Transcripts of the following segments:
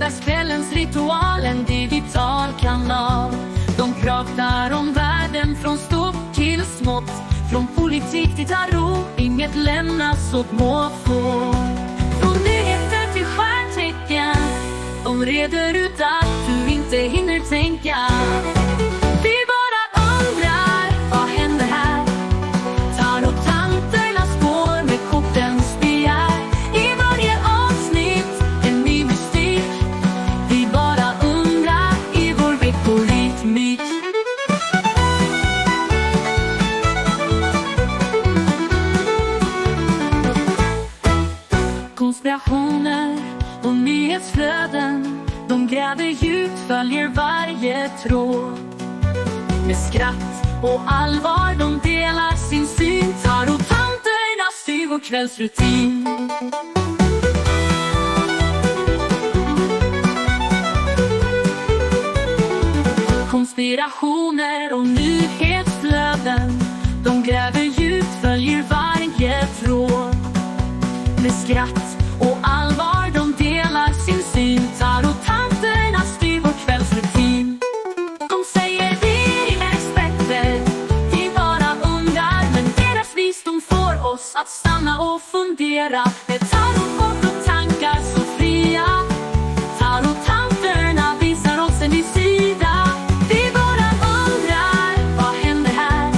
Lördagskvällens ritual, en digital kanal. De pratar om världen från stort till smått, från politik till tarot, inget lämnas åt måfå. Från nyheter till stjärntecken, de reder ut att du inte hinner tänka. Vi bara undrar, vad händer här? Tarottanterna spår med kortens begär. I varje avsnitt en ny mystik. Vi bara undrar i vår veckorytmik. Konspirationer och nyhetsflöden, de gräver djupt, följer varje tråd. Med skratt och allvar de delar sin syn. Tarottanterna styr vår kvällsrutin. Konspirationer och nyhetsflöden, de gräver djupt, följer varje tråd. Med skratt och allvar de delar sin syn. Tarottanterna styr vår kvällsrutin. De säger vi är experter, vi bara undrar, men deras visdom får oss att stanna och fundera. Med tarotkort och tankar så fria, tarottanterna visar oss en ny sida. Vi bara undrar, vad händer här?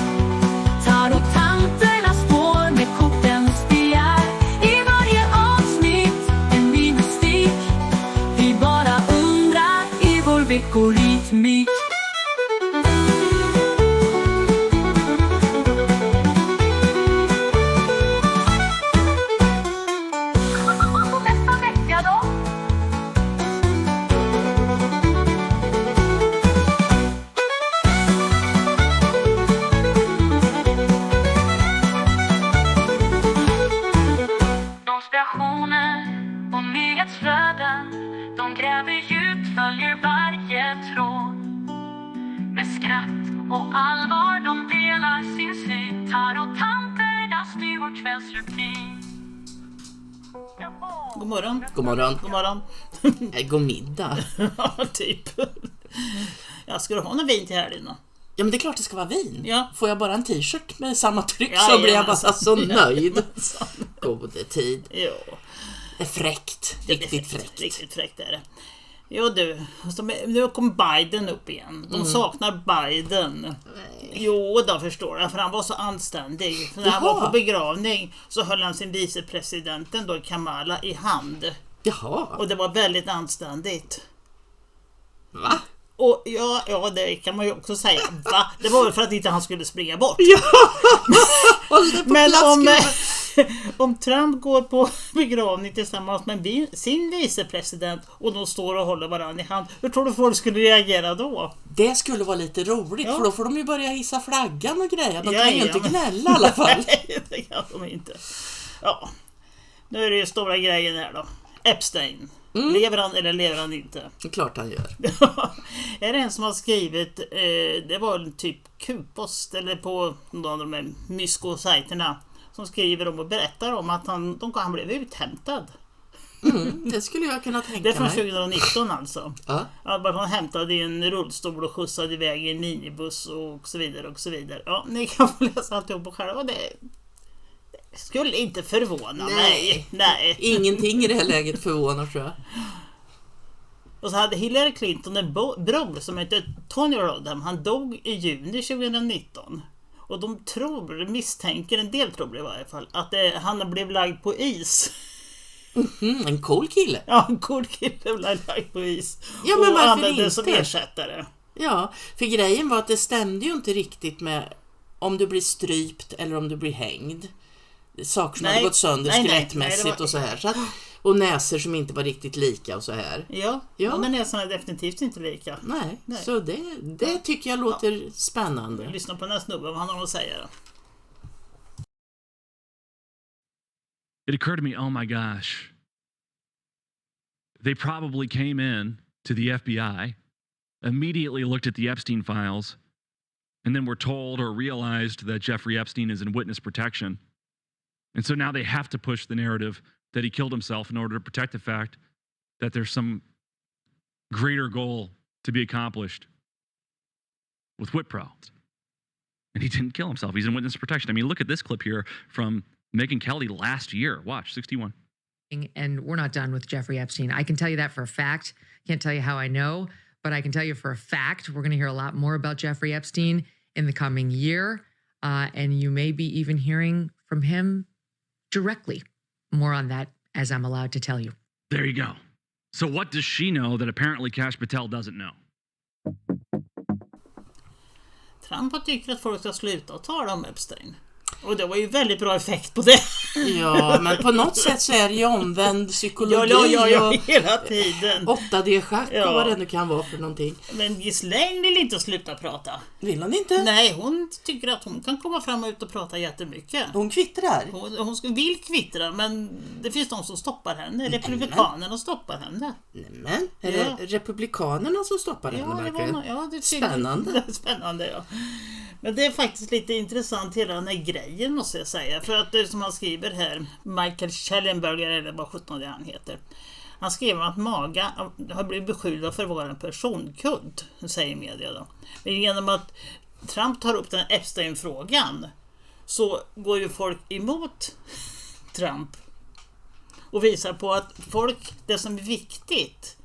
Tarottanterna spår med kortens begär. I varje avsnitt en ny mystik. Vi bara undrar i vår veckorytmik. Nästa vecka då? Konspirationer och nyhetsflöden, de gräver djupt, följer varje tråd. Med skratt och allvar de delar sin syn. Tarottanterna styr vår kvällsrutin. God morgon. God morgon. God morgon. God middag. Ja, typ. Ja, ska du ha någon vin till helgen då? Ja, men det är klart det ska vara vin. Ja. Får jag bara en t-shirt med samma tryck Ja, så blir jag ja, bara så nöjd. Ja. Gode tid. Ja. Det är fräckt. Riktigt fräckt. Riktigt fräckt är det. Jo du, nu kom Biden upp igen. De saknar Biden. Nej. Jo, då förstår jag, för han var så anständig. För när han var på begravning så höll han sin vicepresidenten då, Kamala, i hand. Jaha. Och det var väldigt anständigt. Va? Och ja, det kan man ju också säga. Va? Det var väl för att inte han skulle springa bort. Ja. Men om Trump går på begravning tillsammans med sin vicepresident och de står och håller varandra i hand, hur tror du folk skulle reagera då? Det skulle vara lite roligt, Ja. för då får de ju börja hissa flaggan och grejer. De Ja, kan ju ja, inte men- gnälla i alla fall. Nej, det kan de inte. Ja, nu är det ju stora grejen här då. Epstein. Lever han eller lever han inte? Det är klart han gör. Är det en som har skrivit, det var en typ Q-post eller på någon av de här mysko-sajterna som skriver om och berättar om att han blev uthämtad. Det skulle jag kunna tänka Det är från mig. 2019 alltså. Ja. Han hämtade i en rullstol och skjutsade iväg i en minibuss och så vidare och så vidare. Ja, ni kan få läsa alltihop på själva. Det skulle inte förvåna mig. Nej. Ingenting i det här läget förvånar, tror jag. Och så hade Hillary Clinton en bror som hette Tony Rodham. Han dog i juni 2019. Och de misstänker, en del tror i varje fall, att han blev lagd på is. En cool kille. Ja, en cool kille blev lagd på is. Ja, men och varför använde inte? som ersättare. Ja, för grejen var att det stämde ju inte riktigt med om du blir strypt eller om du blir hängd. Saker som hade gått sönder skelettmässigt och så här. Så att, och näsor som inte var riktigt lika och så här. Ja. Ja. Men näsarna är definitivt inte lika. Nej. Nej. Så det tycker jag låter spännande. Lyssna på den här snubben, vad han har att säga då. It occurred to me, oh my gosh, they probably came in to the FBI, immediately looked at the Epstein files, and then were told or realized that Jeffrey Epstein is in witness protection. And so now they have to push the narrative that he killed himself in order to protect the fact that there's some greater goal to be accomplished with Wipro. And he didn't kill himself. He's in witness protection. I mean, look at this clip here from Megyn Kelly last year. Watch, 61. And we're not done with Jeffrey Epstein. I can tell you that for a fact. Can't tell you how I know, but I can tell you for a fact we're going to hear a lot more about Jeffrey Epstein in the coming year. And you may be even hearing from him directly. More on that as I'm allowed to tell you. There you go. So what does she know that apparently Kash Patel doesn't know? Trump tycker att folk ska sluta tala om Epstein. Och det var ju väldigt bra effekt på det. Ja, men på något sätt så är det ju omvänd psykologi. Ja, hela tiden. 8D-schack och vad det nu kan vara för någonting. Men Ghislaine vill inte sluta prata. Vill hon inte? Nej, hon tycker att hon kan komma fram och ut och prata jättemycket. Hon kvittrar. Hon vill kvittra, men det finns de som stoppar henne. Republikanerna stoppar henne. Nämen, är det republikanerna som stoppar henne verkligen? Det är spännande. Spännande, ja. Men det är faktiskt lite intressant hela den här grejen, måste jag säga. För att det som han skriver här, Michael Schellenberger, eller vad 17 det han heter. Han skriver att Maga har blivit beskyllda för att vara en personkult, säger media då. Men genom att Trump tar upp den här Epstein-frågan så går ju folk emot Trump och visar på att det som är viktigt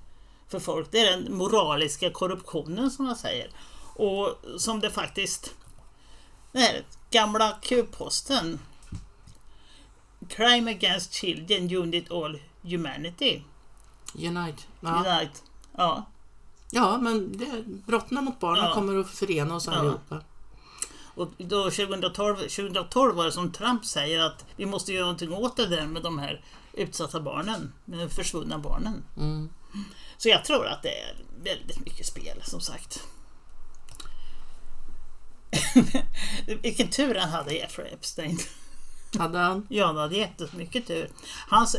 för folk, det är den moraliska korruptionen, som man säger. Och som det faktiskt, den här gamla Q-posten, Crime Against Children Unite All Humanity. Unite. Ja. Ja, men brotten mot barnen kommer att förena oss allihopa. Och då 2012 var det som Trump säger att vi måste göra någonting åt det där med de här utsatta barnen, med de försvunna barnen. Så jag tror att det är väldigt mycket spel, som sagt. Vilken tur han hade, Jeffrey Epstein. Hade han? Ja, han hade jättemycket tur. Hans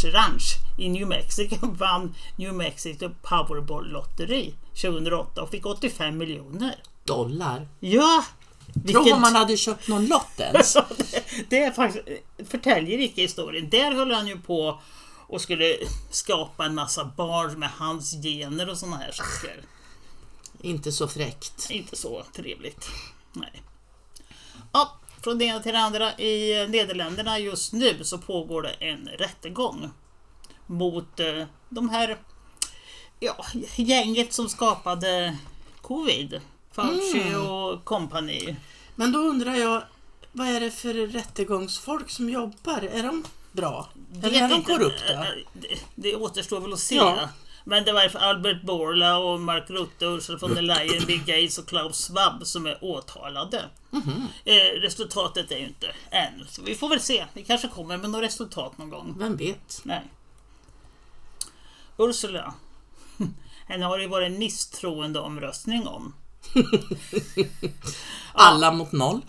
ranch i New Mexico vann New Mexico Powerball-lotteri 2008 och fick 85 miljoner. Dollar? Ja! Tror man hade köpt någon lott ens? Det är faktiskt, förtäljer inte historien. Där höll han ju på och skulle skapa en massa barn med hans gener och såna här saker. Inte så fräckt. Inte så trevligt. Nej. Ja, från det ena till det andra. I Nederländerna just nu så pågår det en rättegång mot de här gänget som skapade covid. Fauci och company. Men då undrar jag, vad är det för rättegångsfolk som jobbar? Är de bra? Eller är de korrupta? Det återstår väl att se. Ja. Men det var för Albert Bourla och Mark Rutte, Ursula von der Leyen, Bill Gates och Klaus Schwab som är åtalade. Resultatet är ju inte än. Så vi får väl se. Vi kanske kommer med något resultat någon gång. Vem vet? Nej. Ursula. Henne har det varit en misstroende omröstning om. Alla mot 0.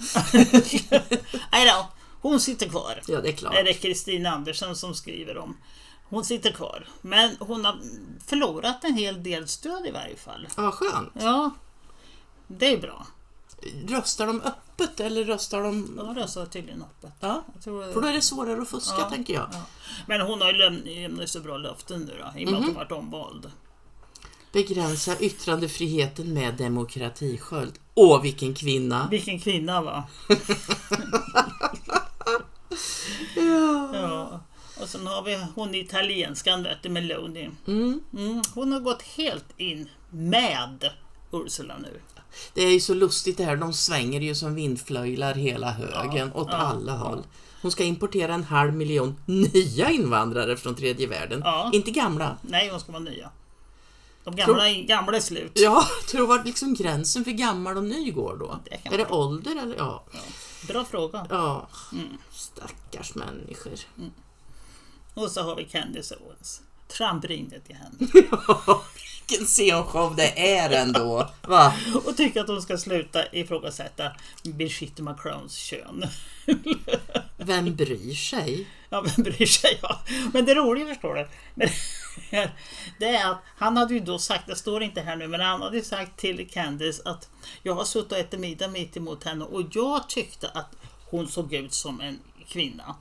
Nej då. Hon sitter kvar. Ja, det är klart. Det är Kristina Andersson som skriver om. Hon sitter kvar. Men hon har förlorat en hel del stöd i varje fall. Ja, skönt. Ja, det är bra. Röstar de öppet eller röstar de... De röstar tydligen öppet. Ja, för då är det svårare att fuska, tänker jag. Ja. Men hon har ju lämnat så bra löften nu då, i och med att hon varit omvald. Begränsa yttrandefriheten med demokratisköld. Åh, vilken kvinna. Vilken kvinna, va? Ja. Och sen har vi hon italienskan, vet du, Meloni. Hon har gått helt in med Ursula nu. Det är ju så lustigt det här. De svänger ju som vindflöjlar hela högen åt alla håll. Hon ska importera 500 000 nya invandrare från tredje världen. Inte gamla. Nej, hon ska vara nya. De gamla är slut. Ja, tror var liksom gränsen för gammal och ny går då? Är det ålder eller? Ja. Bra fråga. Ja, stackars människor. Och så har vi Candace Owens. Trump ringde till henne. Vilken scenshow det är ändå. Va? Och tycker att hon ska sluta ifrågasätta Brigitte Macrons kön. Vem bryr sig? Ja, vem bryr sig? Ja. Men det roliga, förstår du, det är att han hade ju då sagt, det står inte här nu, men han hade sagt till Candace att jag har suttit och ätit middag mitt emot henne och jag tyckte att hon såg ut som en kvinna.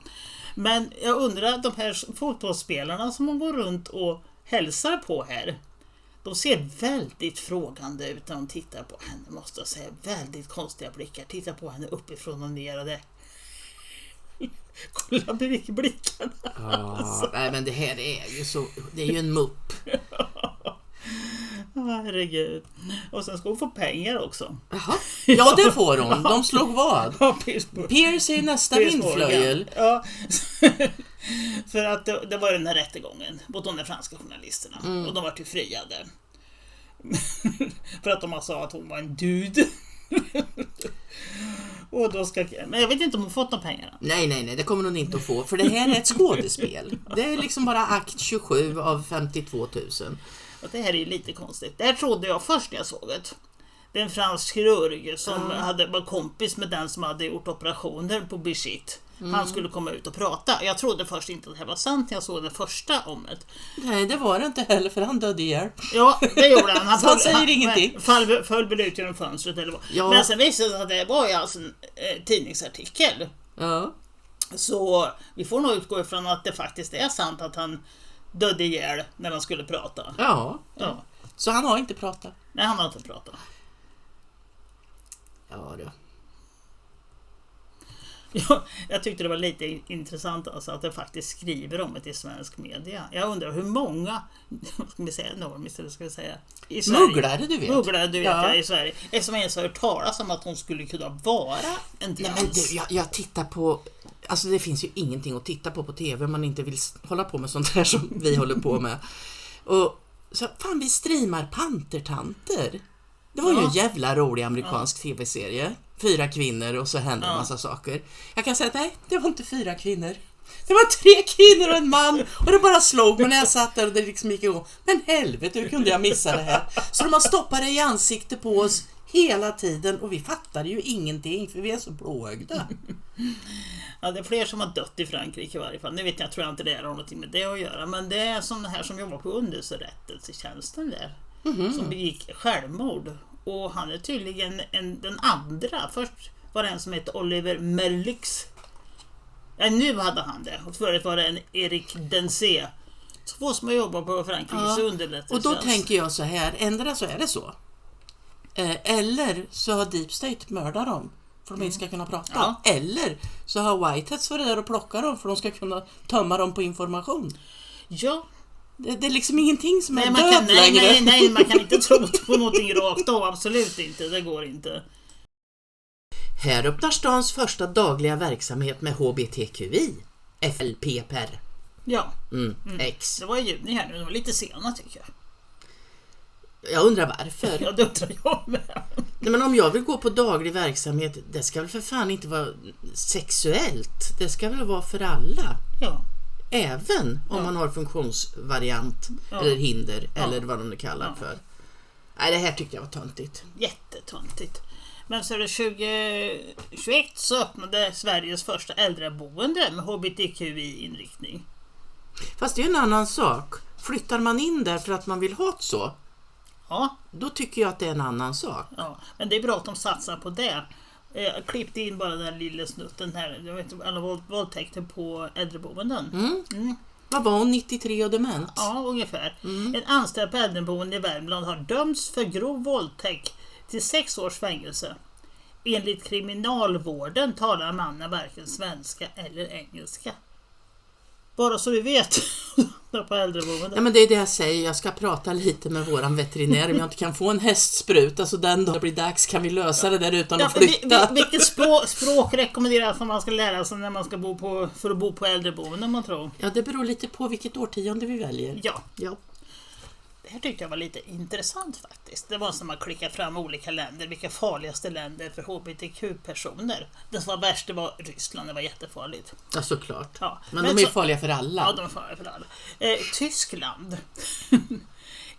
Men jag undrar, de här fotbollsspelarna som hon går runt och hälsar på här, De ser väldigt frågande ut när de tittar på henne, måste jag säga. Väldigt konstiga blickar. Tittar på henne uppifrån och ner och det. Kolla blickarna. Nej, men det här är ju så... Det är ju en mupp. Herregud. Och sen ska hon få pengar också. Jaha. Ja, det får hon. De slog vad? Piers är nästa vindflöjel. Ja. För att det var den här rättegången mot de där franska journalisterna. Och de var ju friade. För att de sa att hon var en dude. Och då men jag vet inte om hon fått några pengar. Nej, det kommer hon inte att få. För det här är ett skådespel. Det är liksom bara akt 27 av 52 000. Och det här är ju lite konstigt. Det här trodde jag först när jag såg det. Det är en fransk kirurg som var kompis med den som hade gjort operationer på Brigitte. Han skulle komma ut och prata. Jag trodde först inte att det här var sant när jag såg det första om det. Nej, det var det inte heller, för han dödde ihjäl. Ja, det gjorde han. Han säger ingenting. Föll väl ut genom fönstret eller vad. Ja. Men sen visade det sig att det var ju alltså en tidningsartikel. Ja. Så vi får nog utgå ifrån att det faktiskt är sant att han dödde ihjäl när han skulle prata. Ja. Ja. Så han har inte pratat. Nej, han har inte pratat. Ja, det. Ja, jag tyckte det var lite intressant alltså, att det faktiskt skriver om det i svensk media. Jag undrar hur många, ska vi säga normis eller ska vi säga i Sverige? Mugglare, du vet. Mugglare, du vet, Ja. I Sverige. Eftersom jag ens har hört talas om att hon skulle kunna vara en trans. Nej, men du, jag tittar på... Alltså det finns ju ingenting att titta på tv om man inte vill hålla på med sånt här som vi håller på med. Och så fan, vi streamar Pantertanter. Det var ju en jävla rolig amerikansk tv-serie. 4 kvinnor och så hände en massa saker. Jag kan säga att nej, det var inte 4 kvinnor. Det var 3 kvinnor och en man. Och det bara slog mig när jag satt där och det liksom gick igång. Men helvete, hur kunde jag missa det här? Så de har stoppat det i ansiktet på oss hela tiden. Och vi fattade ju ingenting för vi är så blåögda. Ja, det är fler som har dött i Frankrike i varje fall. Nu vet jag, tror jag inte det har någonting med det att göra. Men det är sådana här som jobbar på underrättelsetjänsten där. Som begick självmord. Och han är tydligen den andra. Först var det en som hette Oliver Merlix. Ja, nu hade han det. Och förut var det en Eric Densé. 2 som har jobbat på Frankrikes underrättelsetjänst. Och då tänker jag så här, ändra så är det så. Eller så har Deep State mördat dem för de inte ska kunna prata. Ja. Eller så har Whiteheads varit där och plockat dem för de ska kunna tömma dem på information. Ja. Det är liksom ingenting som är Nej, död längre. Nej, man kan inte tro på någonting rakt av. Absolut inte, det går inte. Här öppnar stans första dagliga verksamhet med HBTQI. FLPPR. Ja. X. Det var i juni här nu, det var lite sena tycker jag. Jag undrar varför. Ja, det undrar jag med. Nej, men om jag vill gå på daglig verksamhet, det ska väl för fan inte vara sexuellt. Det ska väl vara för alla. Ja. Även om man har funktionsvariant eller hinder eller vad de kallar för. Nej, det här tyckte jag var töntigt. Jättetöntigt. Men så är det 2021 så öppnade Sveriges första äldreboende med HBTQI-inriktning. Fast det är en annan sak. Flyttar man in där för att man vill ha det så, Ja. då tycker jag att det är en annan sak. Ja, men det är bra att de satsar på det. Jag klippte in bara den här lilla snutten här. Jag vet inte, alla våldtäkter på äldreboenden. Vad var hon, 93 och dement? Ja, ungefär. En anställd på äldreboende i Värmland har dömts för grov våldtäkt till 6 års fängelse. Enligt kriminalvården talar mannen varken svenska eller engelska. Bara så vi vet. På äldreboenden. Ja, men det är det jag säger. Jag ska prata lite med våran veterinär om jag inte kan få en hästspruta, så den då blir dags kan vi lösa det där utan att flytta. Vilket språk rekommenderas som man ska lära sig när man ska för att bo på äldreboenden, man tror? Ja, det beror lite på vilket årtionde vi väljer. Ja. Ja. Det här tyckte jag var lite intressant faktiskt. Det var som att klicka fram olika länder, vilka farligaste länder för HBTQ-personer. Det som var värst, det var Ryssland, det var jättefarligt. Ja, såklart. Ja. Men de är farliga för alla. Ja, de är farliga för alla. Tyskland.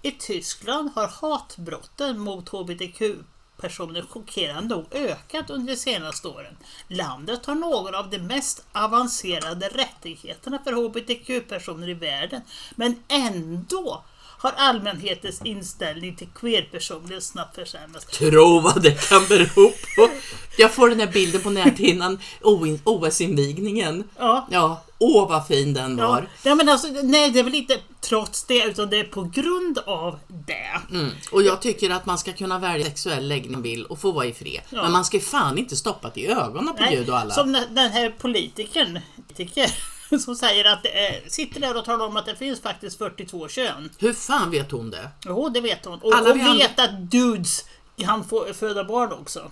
I Tyskland har hatbrotten mot HBTQ-personer chockerande nog ökat under de senaste åren. Landet har några av de mest avancerade rättigheterna för HBTQ-personer i världen, men ändå har allmänhetens inställning till queer-personer snabbt försämrats. Tro vad det kan bero på. Jag får den här bilden på näthinnan, OS-invigningen. Ja. Ja, åh vad fin den var. Ja, men alltså, nej, det är väl inte... trots det, utan det är på grund av det. Och jag tycker att man ska kunna välja sexuell läggning vill och få vara i fred. Ja. Men man ska ju fan inte stoppa det i ögonen på Gud och alla. Som den här politikern som säger att sitter där och talar om att det finns faktiskt 42 kön. Hur fan vet hon det? Jo, det vet hon. Och Alla hon vi andra- vet att dudes kan få föda barn också.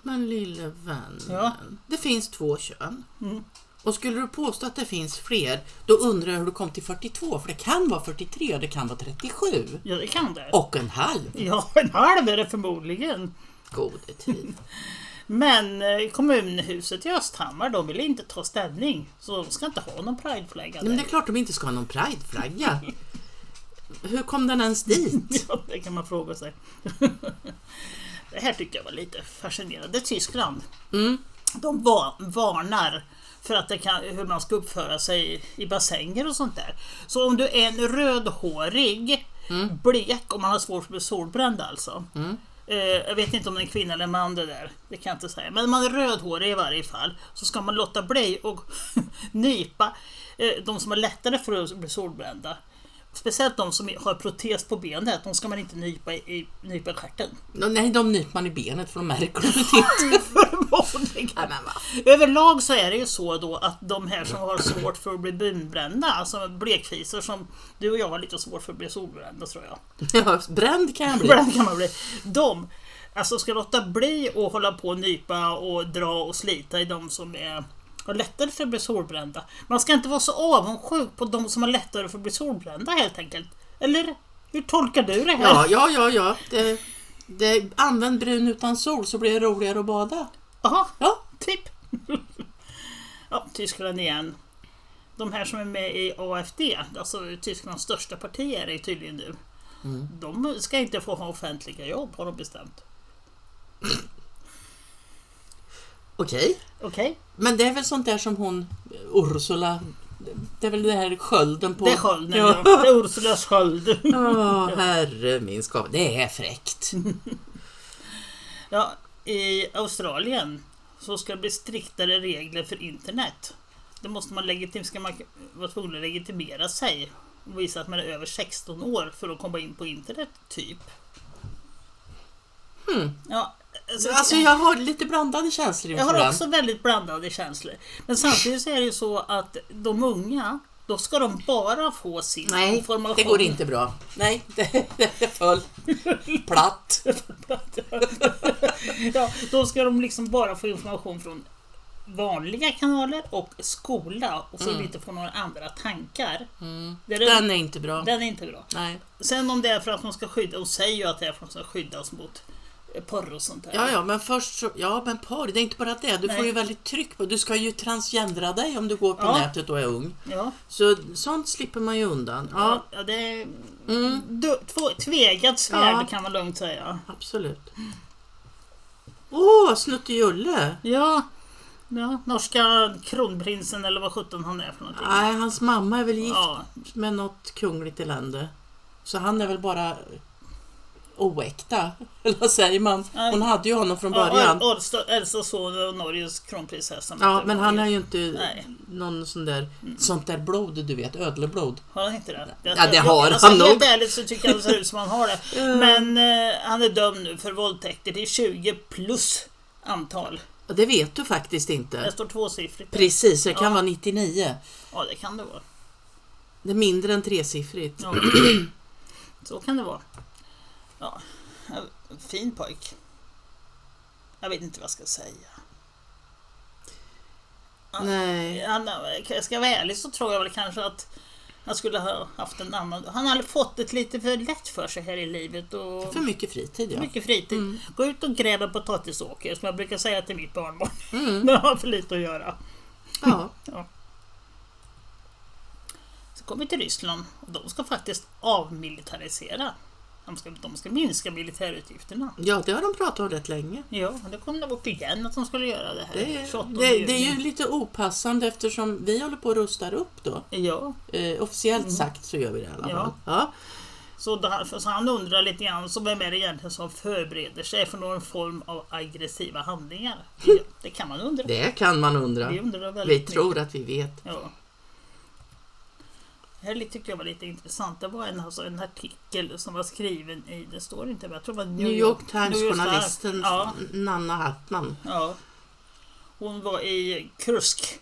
Men lille vän, Ja. det finns 2 kön. Och skulle du påstå att det finns fler, då undrar jag hur du kom till 42. För det kan vara 43 och det kan vara 37. Ja, det kan det. Och en halv. Ja, en halv är det förmodligen. Gode tid. Men kommunhuset i Östhammar, de vill inte ta ställning. Så de ska inte ha någon prideflagga Men det där. är klart de inte ska ha någon prideflagga. Hur kom den ens dit? Ja, det kan man fråga sig. Det här tycker jag var lite fascinerande. Tyskland, de varnar för att hur man ska uppföra sig i bassänger och sånt där. Så om du är en rödhårig, blek, om man har svårt med solbränd alltså. Jag vet inte om det är en kvinna eller man det där. Det kan jag inte säga. Men om man är rödhårig i varje fall, så ska man låta bli och nypa de som har lättare för att bli solbrända. Speciellt de som har protes på benet, de ska man inte nypa i stjärten. Nej, de nyper man i benet för de märker de inte. Förmodligen. Nej, men va? Överlag så är det ju så då att de här som har svårt för att bli brända, alltså blekfisar som du och jag har lite svårt för att bli solbrända, tror jag. Ja, bränd kan jag bli. Bränd kan man bli. De alltså ska låta bli och hålla på och nypa och dra och slita i de som har lättare för att bli solbrända. Man ska inte vara så avundsjuk på de som har lättare för att bli solbrända helt enkelt. Eller hur tolkar du det här? Ja. Det använd brun utan sol så blir det roligare att bada. Aha, Ja. typ. Ja, Tyskland igen. De här som är med i AFD, alltså Tysklands största parti är det tydligen nu. De ska inte få ha offentliga jobb, har de bestämt. Okej. Okej? Men det är väl sånt där som hon, Ursula, det är väl det här skölden på... Det är skölden, Ja. ja. Det är Ursulas sköld. Herre min skap. Det är fräckt. Ja, i Australien så ska det bli striktare regler för internet. Då måste man ska man vara tvungen att legitimera sig och visa att man är över 16 år för att komma in på internet, typ. Ja, Alltså jag har lite blandade känslor jag inför har den. också väldigt blandade känslor. Men samtidigt så är det ju så att de unga, då ska de bara få sin Nej, information. det går inte bra. Nej, det är full platt. Ja, då ska de liksom bara få information från vanliga kanaler och skola och så inte få några andra tankar. Den är inte bra. Den är inte bra. Nej. Sen om det är för att man ska skydda, och säger ju att det är för att man ska skydda oss mot porr och sånt där. Ja, men först så, men porr, det är inte bara det. Du Nej. får ju väldigt tryck på. Du ska ju transgendra dig om du går på nätet och är ung. Ja. Så sånt slipper man ju undan. Ja, Ja, det är tvegat svärd kan man lugnt säga. absolut. Snuttejulle. Ja, norska kronprinsen eller vad 17 han är för någonting. Nej, hans mamma är väl gift Ja. med något kungligt elände. Så han är väl bara oäkta. Eller vad säger man? Hon hade ju honom från början. Elsa son och Norges kronprinsessa. Ja, men han är ju inte Nej. någon sån där sånt där blod, du vet, ödleblod. Har han inte det? Ja, det har alltså, han nog. Helt ärligt så tycker jag det ser ut som han har det. Men han är dömd nu för våldtäkter. Det är 20 plus antal. Och det vet du faktiskt Det inte. står tvåsiffrigt. Precis, det kan vara 99. Ja, det kan det vara. Det är mindre än tresiffrigt. Ja. Så kan det vara. Ja, fin pojk. Jag vet inte vad jag ska säga. Nej. Jag ska vara ärlig så tror jag väl kanske att han skulle ha haft en annan. Han hade fått det lite för lätt för sig här i livet. Och För mycket fritid, ja. mycket fritid. Gå ut och gräva potatisåker, som jag brukar säga till mitt barnbarn. När jag har för lite att göra. Ja. Så kommer vi till Ryssland och de ska faktiskt avmilitarisera. De ska minska militärutgifterna. Ja, det har de pratat om rätt länge. Ja, det kom de upp igen att de skulle göra det här. 28 Det är ju lite opassande eftersom vi håller på att rusta upp då. Ja. Officiellt sagt så gör vi det i alla fall. Ja. Så han undrar lite grann, så vem är det egentligen som förbereder sig för någon form av aggressiva handlingar? Ja, det kan man undra. Det kan man undra. Vi undrar Vi väldigt tror mycket. att vi vet. Ja. här tyckte jag var lite intressant. Det var en artikel som var skriven i, det står inte, men jag tror det var New York Times-journalisten Nanna Hartman. Ja. Hon var i Kursk.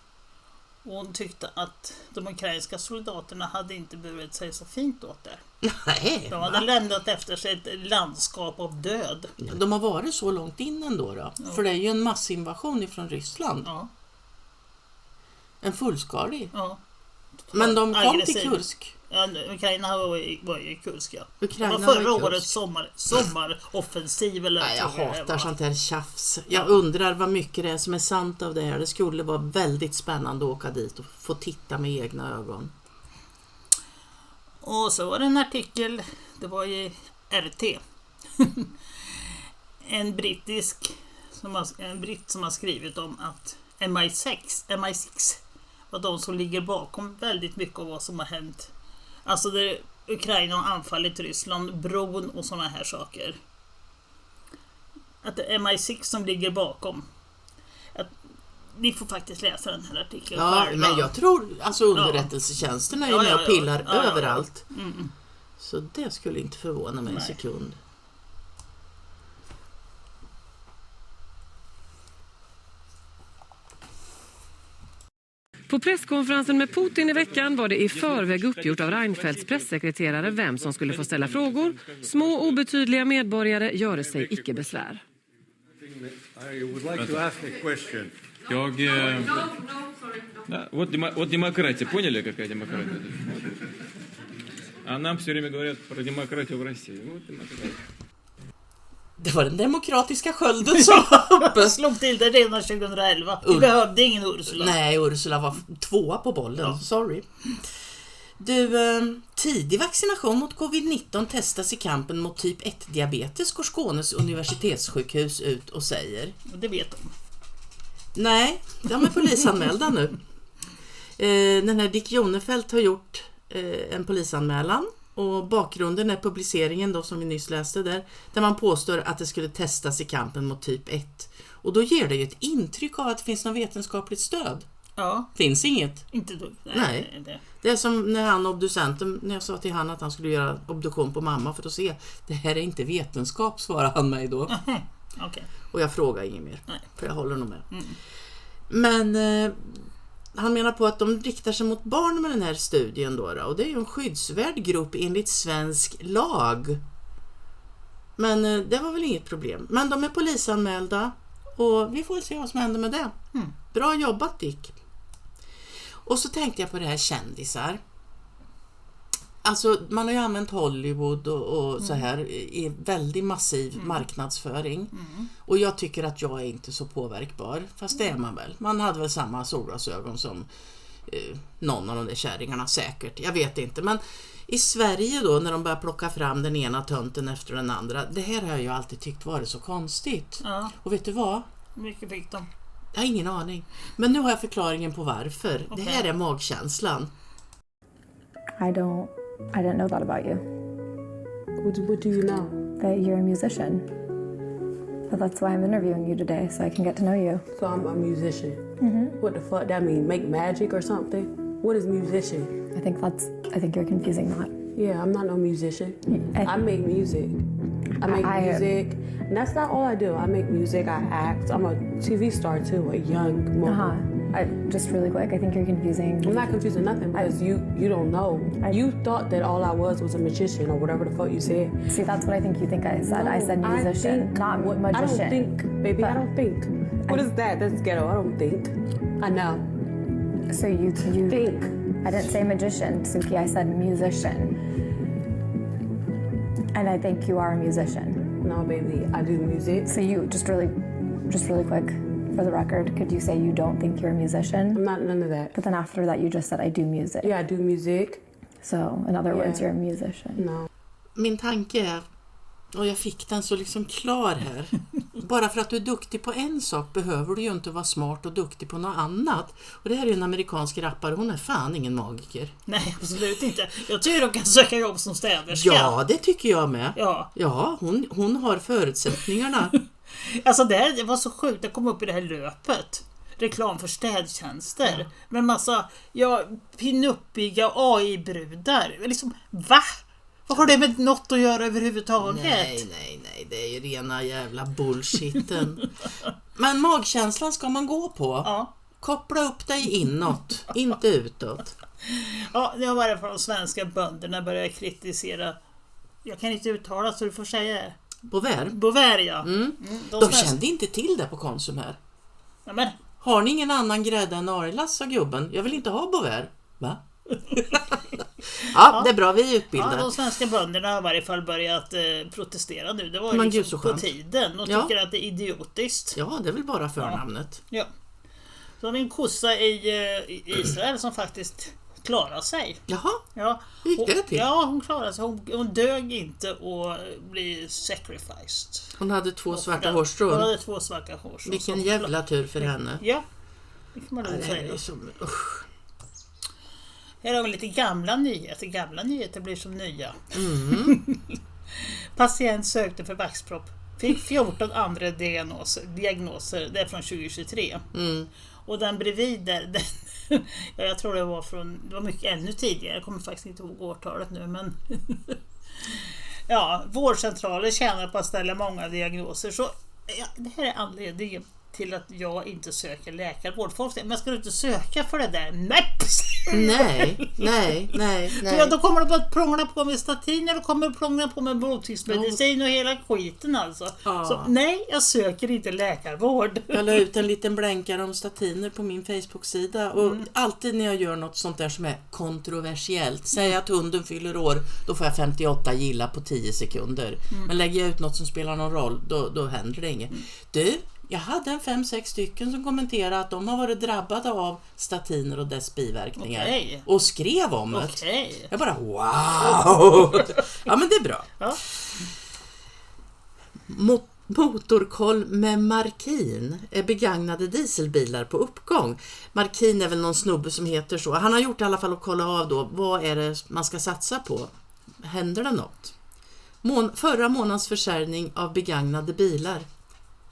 Hon tyckte att de ukrainska soldaterna hade inte burit sig så fint åt det. Nej, de hade lämnat efter sig ett landskap av död. De har varit så långt in ändå då. Ja. För det är ju en massinvasion ifrån Ryssland. Ja. En fullskalig. Ja. Men de kom till Kursk. Ja, Ukraina var i Kursk, ja. Ukraina det var förra årets sommaroffensiv. Eller nej, jag hatar sånt här tjafs. Jag undrar vad mycket det är som är sant av det här. Det skulle vara väldigt spännande att åka dit och få titta med egna ögon. Och så var det en artikel, det var i RT. en britt som har skrivit om att MI6 var de som ligger bakom väldigt mycket av vad som har hänt. Alltså där Ukraina har anfallit Ryssland, bron och såna här saker. Att det är MI6 som ligger bakom. Ni får faktiskt läsa den här artikeln. Ja, men jag tror alltså underrättelsetjänsterna är med och pillar överallt. Mm. Så det skulle inte förvåna mig en sekund. På presskonferensen med Putin i veckan var det i förväg uppgjort av Reinfeldts pressekreterare vem som skulle få ställa frågor. Små obetydliga medborgare gör sig icke besvär. I would like to ask a question. Вот демократия, поняли, какая демократия? А нам все время говорят про демократию в России. Вот демократия. Det var den demokratiska skölden som uppe. Slog till det redan 2011. Vi behövde ingen Ursula. Nej, Ursula var 2 på bollen. Ja. Sorry. Du, tidig vaccination mot covid-19 testas i kampen mot typ 1-diabetes, går Skånes universitetssjukhus ut och säger. Och det vet de. Nej, de är polisanmälda nu. Den här Dick Jonefelt har gjort en polisanmälan. Och bakgrunden är publiceringen då som vi nyss läste där man påstår att det skulle testas i kampen mot typ 1. Och då ger det ju ett intryck av att det finns något vetenskapligt stöd. Ja. Finns inget. Inte då. Nej. Det är som när obducenten, när jag sa till han att han skulle göra obduktion på mamma för att se, det här är inte vetenskap, svarade han mig då. Okay. Och jag frågar inget mer, för jag håller nog med. Mm. Men han menar på att de riktar sig mot barn med den här studien då, och det är ju en skyddsvärd grupp enligt svensk lag. Men det var väl inget problem. Men de är polisanmälda och vi får se vad som händer med det. Bra jobbat, Dick. Och så tänkte jag på det här kändisar. Alltså man har ju använt Hollywood och så här i väldigt massiv marknadsföring. Och jag tycker att jag är inte så påverkbar. Fast det är man väl. Man hade väl samma solglasögon som någon av de där kärringarna säkert. Jag vet inte. Men i Sverige då, när de börjar plocka fram den ena tönten efter den andra. Det här har jag ju alltid tyckt varit så konstigt. Ja. Och vet du vad? Mycket fick de. Jag har ingen aning. Men nu har jag förklaringen på varför. Okay. Det här är magkänslan. I didn't know that about you. What do you know? That you're a musician. But that's why I'm interviewing you today, so I can get to know you. So I'm a musician. What the fuck that mean? Make magic or something? What is musician? I think you're confusing that. Yeah, I'm not no musician. I make music. I make music. And that's not all I do. I make music, I act. I'm a TV star too, a young woman. Just really quick, I think you're confusing. I'm not confusing nothing because you don't know. You thought that all I was a magician or whatever the fuck you said. See, that's what I think you think I said. No, I said musician, not magician. I don't think, baby, I don't think. What is that? That's ghetto. I don't think. I know. So you think. I didn't say magician, Suki. I said musician. And I think you are a musician. No, baby, I do music. So you just really quick, for the record, could you say you don't think you're a musician? I'm not none of that. But then after that, you just said I do music. Yeah, I do music. So in other words, you're a musician. No. Min tanke är, och jag fick den så liksom klar här. Bara för att du är duktig på en sak behöver du ju inte vara smart och duktig på något annat. Och det här är ju en amerikansk rappare, hon är fan ingen magiker. Nej, absolut inte. Jag tycker de kan söka jobb som städerska. Ja, det tycker jag med. Ja, hon har förutsättningarna. Alltså det var så sjukt, jag kom upp i det här löpet. reklam för städtjänster. Med massa pinuppiga AI-brudar. Liksom, va? Vad har det med något att göra överhuvudtaget? Nej, det är ju rena jävla bullshitten. Men magkänslan ska man gå på. Ja. Koppla upp dig inåt, inte utåt. Ja, det har varit för de svenska bönderna börjar kritisera. Jag kan inte uttala så du får säga det. Bovaer, ja. De kände inte till det på Konsum här. Ja, men. Har ni ingen annan grädde än Arilas, sa gubben. Jag vill inte ha Bovaer. Va? Ja, det är bra, vi är utbildade. Ja, de svenska bönderna har i varje fall börjat protestera nu. Det var ju liksom på tiden. De tycker att det är idiotiskt. Ja, det är väl bara förnamnet. Ja. Så har vi en kossa i Israel som faktiskt klarar sig. Jaha, ja. Gick det till? Ja, hon klarade sig. Hon dög inte och blev sacrificed. Hon hade 2 svarta hårstrån. Hon hade 2 svarta hårstrån. Vilken jävla tur för henne. Ja, det kan man nog säga. Usch. Här har vi lite gamla nyheter. Gamla nyheter blir som nya. Patient sökte för vaxpropp. Fick 14 andra diagnoser. Det är från 2023. Och den bredvid där, jag tror det var mycket ännu tidigare. Jag kommer faktiskt inte ihåg årtalet nu, men ja, vårdcentraler tjänar på att ställa många diagnoser. Så det här är anledningen till att jag inte söker läkarvård. Folk säger, men ska du inte söka för det där? Nej. För då kommer du bara att prångla på med statiner och kommer att prångla på med blodtrycksmedicin och hela skiten alltså. Så nej, jag söker inte läkarvård. Jag la ut en liten blänkare om statiner på min Facebook-sida och alltid när jag gör något sånt där som är kontroversiellt, säg att hunden fyller år, då får jag 58 gilla på 10 sekunder. Men lägger jag ut något som spelar någon roll, då händer det inget. Du, jag hade en 5-6 stycken som kommenterade att de har varit drabbade av statiner och dess biverkningar. Och skrev om det. Jag bara, wow! Ja, men det är bra. Ja. Motorkoll med Markin är begagnade dieselbilar på uppgång. Markin är väl någon snubbe som heter så. Han har gjort i alla fall att kolla av då, vad är det man ska satsa på? Händer det något? Förra månadens försäljning av begagnade bilar.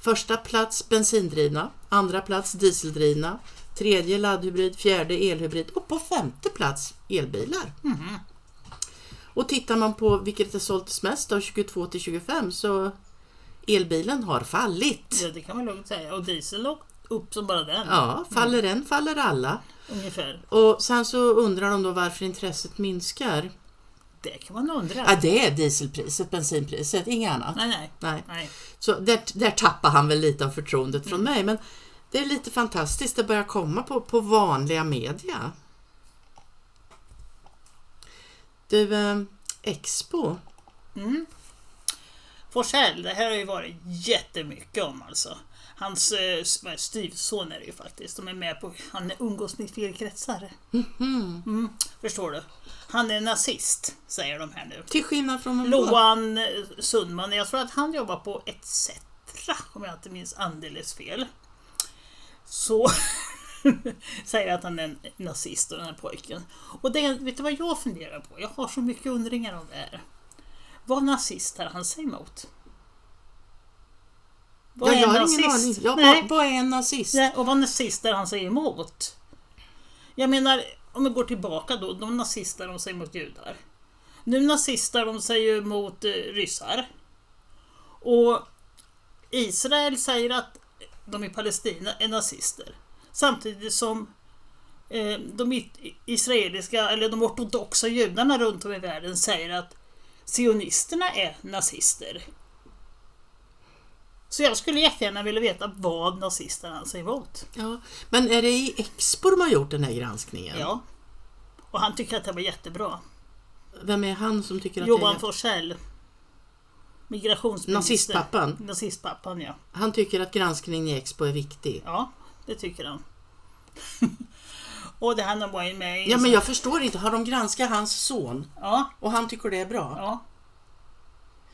Första plats bensindrivna, andra plats dieseldrivna, tredje laddhybrid, fjärde elhybrid och på 5:e plats elbilar. Och tittar man på vilket det sålts mest av 22 till 25 så elbilen har fallit. Ja, det kan man lugnt säga. Och diesel upp som bara den. Ja, faller en faller alla. Ungefär. Och sen så undrar de då varför intresset minskar. Det kan man undra. Ja, det är dieselpriset, bensinpriset, inget annat. Nej. Så där tappar han väl lite av förtroendet från mig. Men det är lite fantastiskt att börja komma på vanliga media. Du, Expo. Forsell, det här har ju varit jättemycket om alltså. Hans styvson är det ju faktiskt. De är med på, han umgås med fel kretsar. Förstår du? Han är nazist, säger de här nu. Till skillnad från Loan Sundman, jag tror att han jobbar på ETC, om jag inte minns alldeles fel. Så säger att han är en nazist och den här pojken. Och det, vet du vad jag funderar på? Jag har så mycket undringar om det här. Vad nazist har han sig emot? Jag har ingen aning. Vad är en nazist? Nej, och vad nazist är han sig emot? Jag menar, om vi går tillbaka då, de nazister de säger mot judar. Nu nazister de säger mot ryssar. Och Israel säger att de i Palestina är nazister. Samtidigt som de israeliska eller de ortodoxa judarna runt om i världen säger att sionisterna är nazister. Så jag skulle jättegärna vilja veta vad nazisterna säger emot. Ja, men är det i Expo de har gjort den här granskningen? Ja. Och han tycker att det var jättebra. Vem är han som tycker att Johan Forsell. Migrationsminister. Nazistpappan, ja. Han tycker att granskningen i Expo är viktig. Ja, det tycker han. Och det han var ju med i... Ja, men jag förstår inte. Har de granskat hans son? Ja. Och han tycker det är bra? Ja.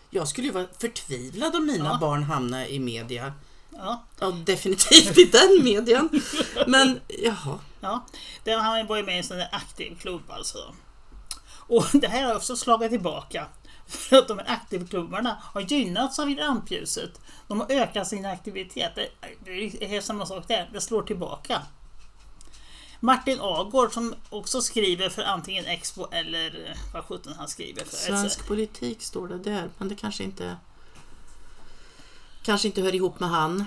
Jag skulle ju vara förtvivlad om mina barn hamnar i media. Ja. Ja, definitivt i den median. Men, jaha. Ja, han var ju med i en sån där aktiv klubb alltså. Och det här har också slagit tillbaka. för att de här aktivklubbarna har gynnats av rampljuset. De har ökat sin aktivitet. Det är samma sak där. Det slår tillbaka. Martin Agård som också skriver för antingen Expo eller vad 17 han skriver för. Svensk politik står det där, men det kanske inte hör ihop med han.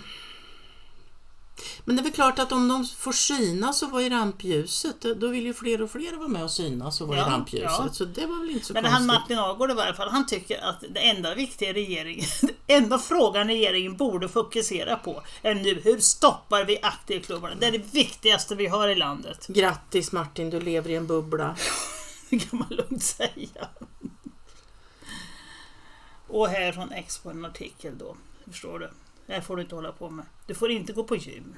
Men det är väl klart att om de får synas och vara i rampljuset, då vill ju fler och fler vara med och synas och vara i rampljuset. Ja. Så det var väl inte så konstigt. Men Martin Agård i varje fall, han tycker att det enda viktiga den enda frågan regeringen borde fokusera på är nu hur stoppar vi aktivklubbarna. Det är det viktigaste vi har i landet. Grattis Martin, du lever i en bubbla. Det kan man lugnt säga. Och här från Expo en artikel då, förstår du? Det här får du inte hålla på med. Du får inte gå på gym.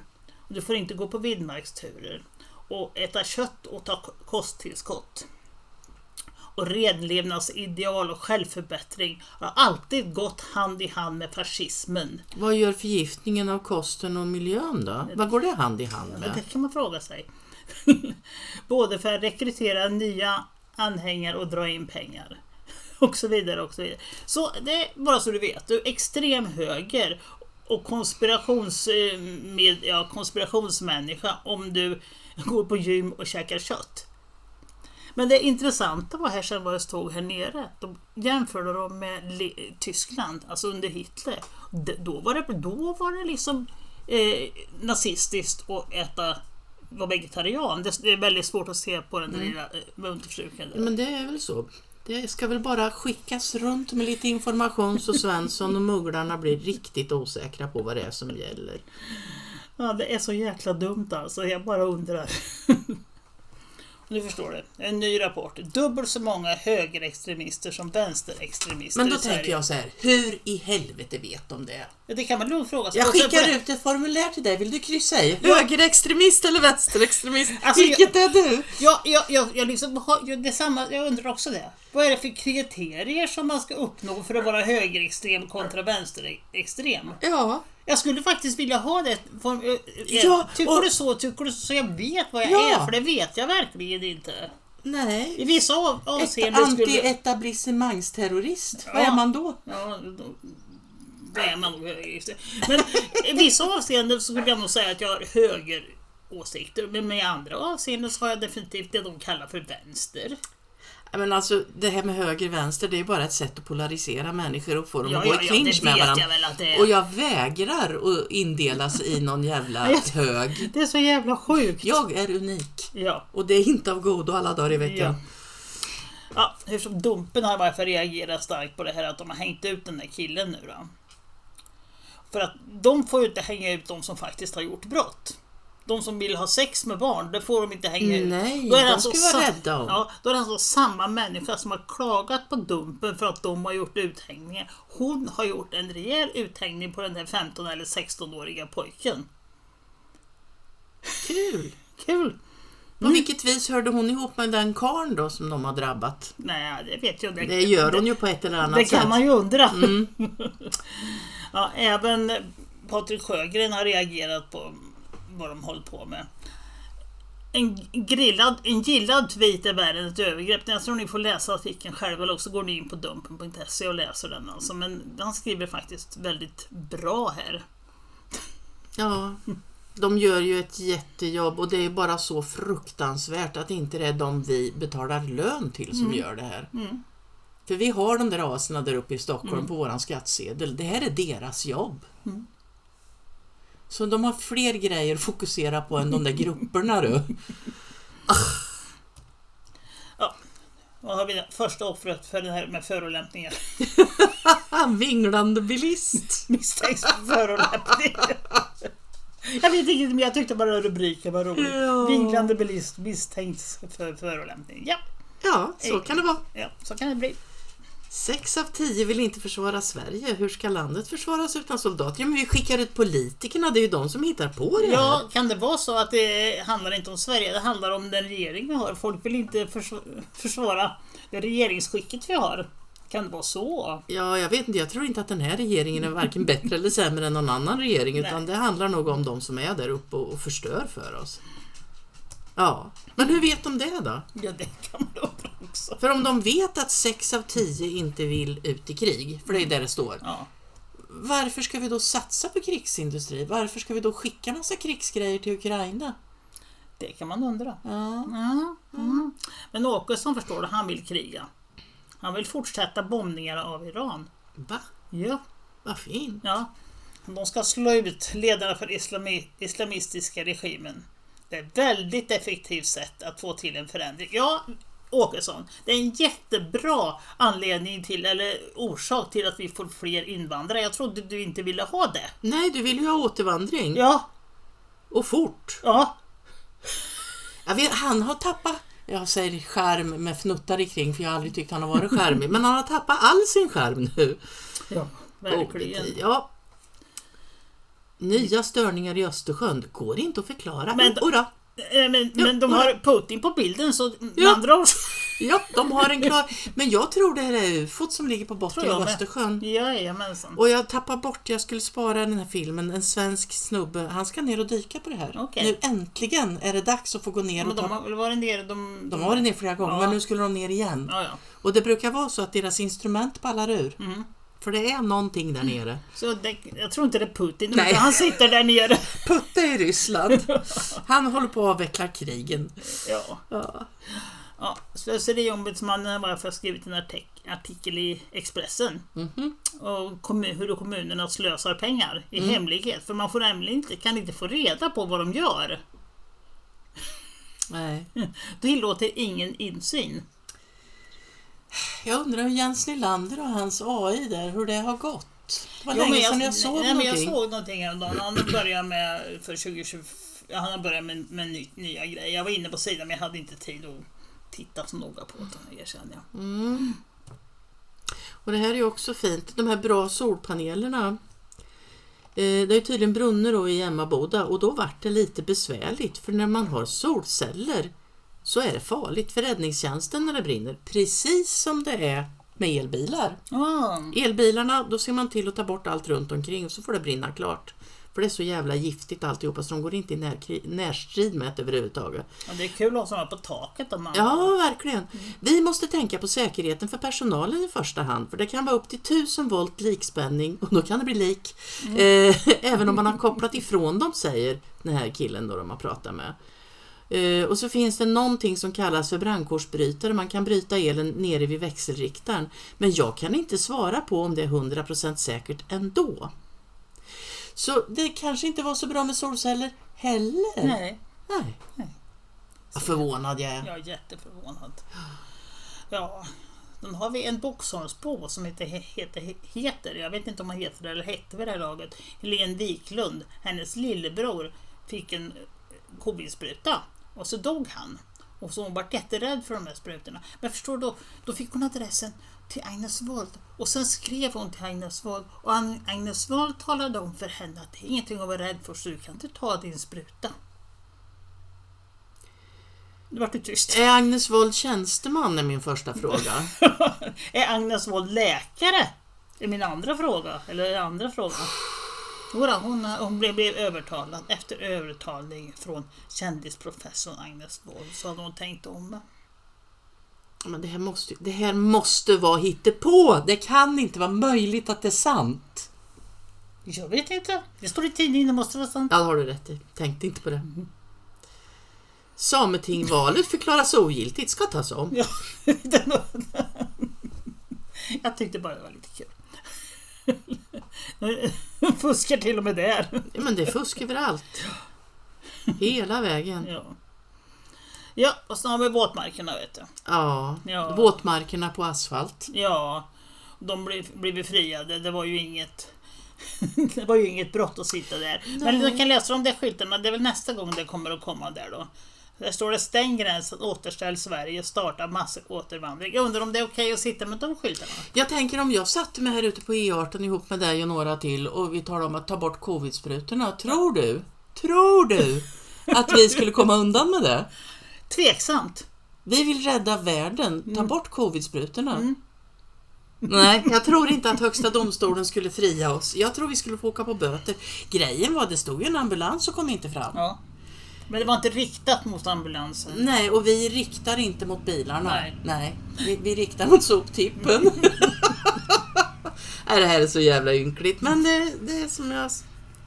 Du får inte gå på vildmarksturer. Och äta kött och ta kosttillskott. Och renlevnadsideal och självförbättring har alltid gått hand i hand med fascismen. Vad gör förgiftningen av kosten och miljön då? Vad går det hand i hand med? Det kan man fråga sig. Både för att rekrytera nya anhängare och dra in pengar. Och så vidare och så vidare. Så det är bara så du vet. Du är extrem höger och konspirationsmänniska om du går på gym och käkar kött. Men det intressanta var här sen vad det stod här nere. De jämförde dem med Tyskland, alltså under Hitler. Då var det liksom nazistiskt att vara vegetarian. Det är väldigt svårt att se på den där lilla munterfruken. Men det är väl så. Det ska väl bara skickas runt med lite information så Svensson och mugglarna blir riktigt osäkra på vad det är som gäller. Ja, det är så jäkla dumt alltså. Jag bara undrar. Nu förstår du. En ny rapport. Dubbelt så många högerextremister som vänsterextremister. Men då tänker jag så här. Hur i helvete vet de det? Det kan man nog fråga sig. Jag skickar ut ett formulär till dig. Vill du kryssa i? Högerextremist eller vänsterextremist? Alltså, vilket är du? Jag liksom det är samma, jag undrar också det. Vad är det för kriterier som man ska uppnå för att vara högerextrem kontra vänsterextrem? Ja. Jag skulle faktiskt vilja ha det. Tycker du så jag vet vad jag är? För det vet jag verkligen inte. Nej. I vissa avseenden anti-etablissemangsterrorist. Vad är man då? Ja, då är man nog högerextrem. Men i vissa avseenden så skulle jag nog säga att jag har högeråsikter. Men i andra avseenden så har jag definitivt det de kallar för vänster. Men alltså, det här med höger-vänster, det är bara ett sätt att polarisera människor och få dem att gå i clinch med varandra. Och jag vägrar att indelas i någon jävla hög. Det är så jävla sjukt. Jag är unik. Ja. Och det är inte av godo alla dagar i veckan. Ja, hur som Dumpen har varför reagerat starkt på det här att de har hängt ut den där killen nu då. För att de får ju inte hänga ut de som faktiskt har gjort brott. De som vill ha sex med barn, det får de inte hänga ut. Nej, då är de ska vara rädda om. Ja, då är det alltså samma människa som har klagat på Dumpen för att de har gjort uthängningar. Hon har gjort en rejäl uthängning på den här 15- eller 16-åriga pojken. Kul. På vilket vis hörde hon ihop med den karn då som de har drabbat? Nej, det vet jag. Det gör hon ju på ett eller annat sätt. Det kan man ju undra. Ja, även Patrik Sjögren har reagerat på vad de håller på med. En gillad tweet är världen ett övergrepp. Jag tror ni får läsa artikeln själv eller också går ni in på dumpen.se och läser den alltså. Men han skriver faktiskt väldigt bra här. Ja, de gör ju ett jättejobb och det är bara så fruktansvärt att inte det är de vi betalar lön till som gör det här. För vi har de där aserna där uppe i Stockholm på våran skattsedel. Det här är deras jobb. Så de har fler grejer att fokusera på än de där grupperna då. Ja, vad har vi det? Första offret för det här med förolämpningar? Vinglande bilist. Misstänks för förolämpning. Jag vet inte, men jag tyckte bara rubriken var rolig. Ja. Vinglande bilist misstänks för förolämpning. Ja, så kan det vara. Ja, så kan det bli. 6 av 10 vill inte försvara Sverige. Hur ska landet försvaras utan soldater? Ja, men vi skickar ut politikerna, det är ju de som hittar på det här. Ja, kan det vara så att det handlar inte om Sverige, det handlar om den regering vi har. Folk vill inte försvara det regeringsskicket vi har. Kan det vara så? Ja, jag vet inte. Jag tror inte att den här regeringen är varken bättre eller sämre än någon annan regering. Utan det handlar nog om de som är där uppe och förstör för oss. Ja, men hur vet de det då? Ja, det kan man undra. också. För om de vet att 6 av 10 inte vill ut i krig, för det är där det står. Ja. Varför ska vi då satsa på krigsindustri? Varför ska vi då skicka massa krigsgrejer till Ukraina? Det kan man undra. Ja. Men Åkesson förstår du, han vill kriga. Han vill fortsätta bombningarna av Iran. Va? Ja. Vad fint. Ja. De ska slå ut ledarna för islamistiska regimen. Det är ett väldigt effektivt sätt att få till en förändring. Ja, Åkesson, det är en jättebra anledning till, eller orsak till att vi får fler invandrare. Jag trodde du inte ville ha det. Nej, du vill ju ha återvandring. Ja. Och fort. Ja. Jag vet, han har tappat, jag säger skärm med fnuttar kring, för jag har aldrig tyckt han har varit skärmig. Men han har tappat all sin skärm nu. Ja, verkligen. Ja. Nya störningar i Östersjön går inte att förklara. Men de har Putin på bilden, så andra år. Ja, de har en klar. Men jag tror det här är UFOt som ligger på botten av Östersjön. Jajamensan. Och jag tappar bort, jag skulle spara den här filmen. En svensk snubbe, han ska ner och dyka på det här. Okay. Nu äntligen är det dags att få gå ner. Men de har väl varit ner. De har varit ner flera gånger, men nu skulle de ner igen. Ja. Och det brukar vara så att deras instrument ballar ur. För det är någonting där nere. Så jag tror inte det är Putin. Nej. Han sitter där nere. Putin i Ryssland. Han håller på att avveckla krigen. Ja, Slöseriombudsmannen har skrivit en artikel i Expressen. Och hur kommunerna slösar pengar i hemlighet. För man får nämligen kan inte få reda på vad de gör. Nej. Det låter ingen insyn. Jag undrar hur Jens Nylander och hans AI där, hur det har gått. Det var länge sedan jag såg någonting. Jag såg någonting häromdagen. Han började med för 2020. Han har börjat med nya grejer. Jag var inne på sidan, men jag hade inte tid att titta så noga på det, erkänner jag. Och det här är ju också fint. De här bra solpanelerna. Det är tydligen brunner då i Emmaboda, och då vart det lite besvärligt. För när man har solceller så är det farligt för räddningstjänsten när det brinner. Precis som det är med elbilar. Elbilarna, då ser man till att ta bort allt runt omkring, och så får det brinna klart. För det är så jävla giftigt alltihopa, så de går inte i närstrid med det överhuvudtaget. Ja, det är kul att ha på taket. Ja, verkligen. Vi måste tänka på säkerheten för personalen i första hand. För det kan vara upp till 1000 volt likspänning, och då kan det bli lik. Även om man har kopplat ifrån dem, säger den här killen då de har pratat med. Och så finns det någonting som kallas för brandkårsbrytare. Man kan bryta elen nere vid växelriktaren. Men jag kan inte svara på om det är 100% säkert ändå. Så det kanske inte var så bra med solceller heller. Nej. Vad förvånad jag är. Jag är jätteförvånad. Ja, då har vi en Boxholmsbo som heter, jag vet inte om han heter det eller hette vid det här laget, Helene Wiklund. Hennes lillebror fick en covid-spruta och så dog han. Och så hon var jätterädd för de här sprutorna. Men förstår du, då fick hon adressen till Agnes Wold. Och sen skrev hon till Agnes Wold. Och Agnes Wold talade om för henne att det är ingenting att vara rädd för, så du kan inte ta din spruta. Det var tyst. Är Agnes Wold tjänsteman är min första fråga. Är Agnes Wold läkare? Det är min andra fråga. Eller andra fråga. Hon blev övertalad efter övertalning från kändisprofessorn Agnes Wold, så hade hon tänkt om. Men det här måste vara hittepå. Det kan inte vara möjligt att det är sant. Jag vet inte. Det står i tidningen, det måste vara sant. Ja, har du rätt i. Tänkte inte på det. Sametingvalet förklaras ogiltigt. Ska tas om. Ja, jag tyckte bara det var lite kul. Fuskar till och med där. Ja, men det är fusk överallt. Hela vägen. Ja, och så har vi våtmarkerna, vet du. Ja. Våtmarkerna på asfalt. Ja, de blev befriade. Det var ju inget brott att sitta där. Nej. Men du kan läsa om de skyltarna. Det är väl nästa gång det kommer att komma där då. Där står det: stäng gränsen, återställ Sverige, starta massåtervandring. Jag undrar om det är okej att sitta med de skyltarna. Jag tänker om jag satte mig här ute på E18 ihop med dig och några till, och vi talar om att ta bort covid-sprutorna. Tror du att vi skulle komma undan med det? Tveksamt. Vi vill rädda världen. Ta bort covid-sprutorna. Nej, jag tror inte att högsta domstolen skulle fria oss. Jag tror vi skulle få åka på böter. Grejen var, det stod ju en ambulans och kom inte fram. Ja. Men det var inte riktat mot ambulansen. Nej, och vi riktar inte mot bilarna. Nej. Vi riktar mot soptippen. Det här är så jävla ynkligt. Men det är som jag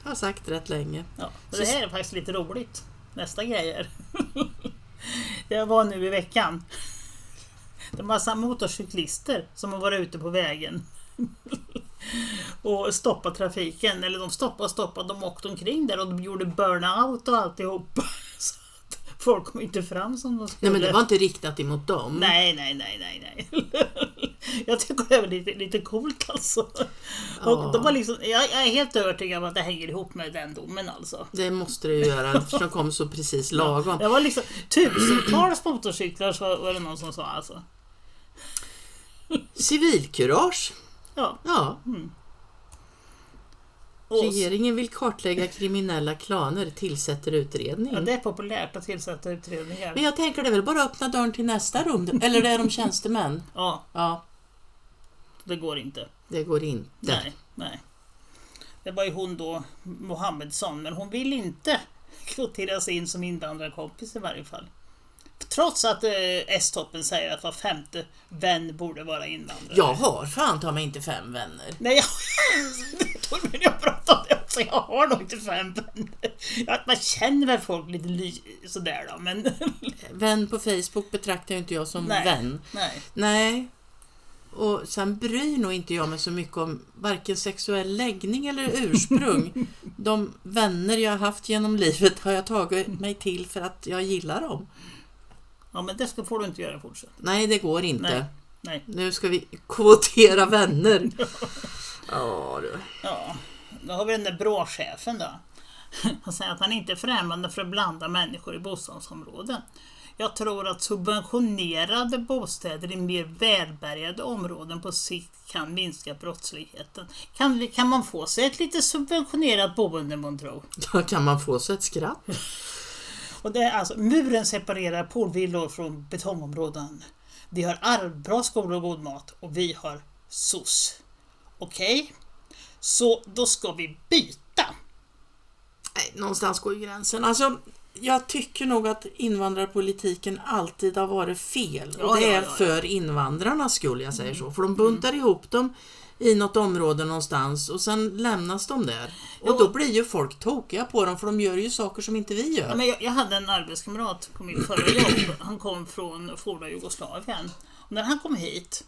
har sagt rätt länge. Ja, det här är faktiskt lite roligt. Nästa grejer. Jag var nu i veckan. Det är massa motorcyklister som har varit ute på vägen och stoppat trafiken. Eller de stoppade, de åkte omkring där och de gjorde burnout och alltihop. Så att folk kom inte fram som de skulle. Nej, men det var inte riktat emot dem. Nej. Jag tycker det var lite coolt alltså. Ja. Och de var liksom, jag är helt övertygad om att det hänger ihop med den domen alltså. Det måste det ju göra, för de kom så precis lagom. Ja, det var liksom tusentals motorcyklar, så var det någon som sa alltså. Civilkurage. Ja. Regeringen vill kartlägga kriminella klaner, tillsätter utredning. Ja, det är populärt att tillsätta utredningar. Men jag tänker det är väl bara öppna dörren till nästa rum. Eller är de tjänstemän? Ja. Det går inte. Det går inte. Nej. Det var ju hon då, Mohammedsson, men hon vill inte kvoteras in som invandrarkompis i varje fall. Trots att S-toppen säger att var 5:e vän borde vara invandrare. Jag har fan ta mig inte 5 vänner. Nej, jag pratade om det också. Jag har nog inte 5 vänner. Man känner väl folk lite sådär då, men... Vän på Facebook betraktar ju inte jag som vän. Nej. Och sen bryr nog inte jag mig så mycket om varken sexuell läggning eller ursprung. De vänner jag har haft genom livet har jag tagit mig till för att jag gillar dem. Ja, men det får du inte göra fortsatt. Nej, det går inte. Nej. Nu ska vi kvotera vänner. Ja, då har vi den där BRÅ-chefen då. Han säger att han inte är främmande för att blanda människor i bostadsområden. Jag tror att subventionerade bostäder i mer välbärgade områden på sikt kan minska brottsligheten. Kan man få sig ett lite subventionerat boende, man tror? Ja, kan man få sig ett skratt? Och det är alltså, muren separerar poolvillor från betongområden. Vi har bra skolor och god mat och vi har SOS. Okej? Så då ska vi byta. Nej, någonstans går gränsen. Alltså, jag tycker nog att invandrarpolitiken alltid har varit fel. Och det är för invandrarnas skull, jag säger så. För de buntar ihop dem i något område någonstans och sen lämnas de där. Och då blir ju folk tokiga på dem, för de gör ju saker som inte vi gör. Ja, men jag hade en arbetskamrat på min förra jobb. Han kom från forna Jugoslavien. Och när han kom hit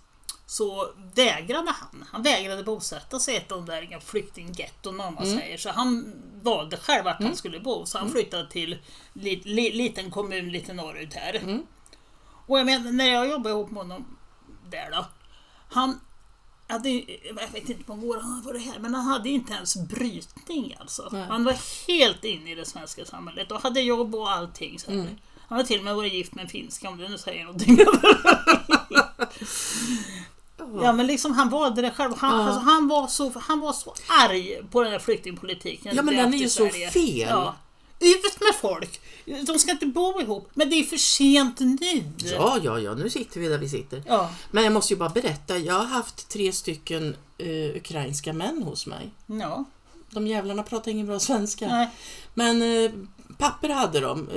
så vägrade han vägrade bosätta sig i ett av de där flyktinggetton, om man säger. Så han valde själv vart han skulle bo. Så han flyttade till liten kommun lite norrut här. Och jag menar, när jag jobbade ihop med honom där då, han hade, jag vet inte på många han var det här, men han hade inte ens brytning alltså. Han var helt inne i det svenska samhället och hade jobb och allting så här. Han var till och med varit gift med en finska, om det nu säger någonting. Ja, men liksom han valde det själv. Han var så arg på den här flyktingpolitiken. Ja, men den är ju så fel. Ja. Ut med folk. De ska inte bo ihop. Men det är för sent nu. Ja, nu sitter vi där vi sitter. Ja. Men jag måste ju bara berätta. Jag har haft 3 stycken ukrainska män hos mig. Ja. De jävlarna pratar ingen bra svenska. Nej. Men papper hade de.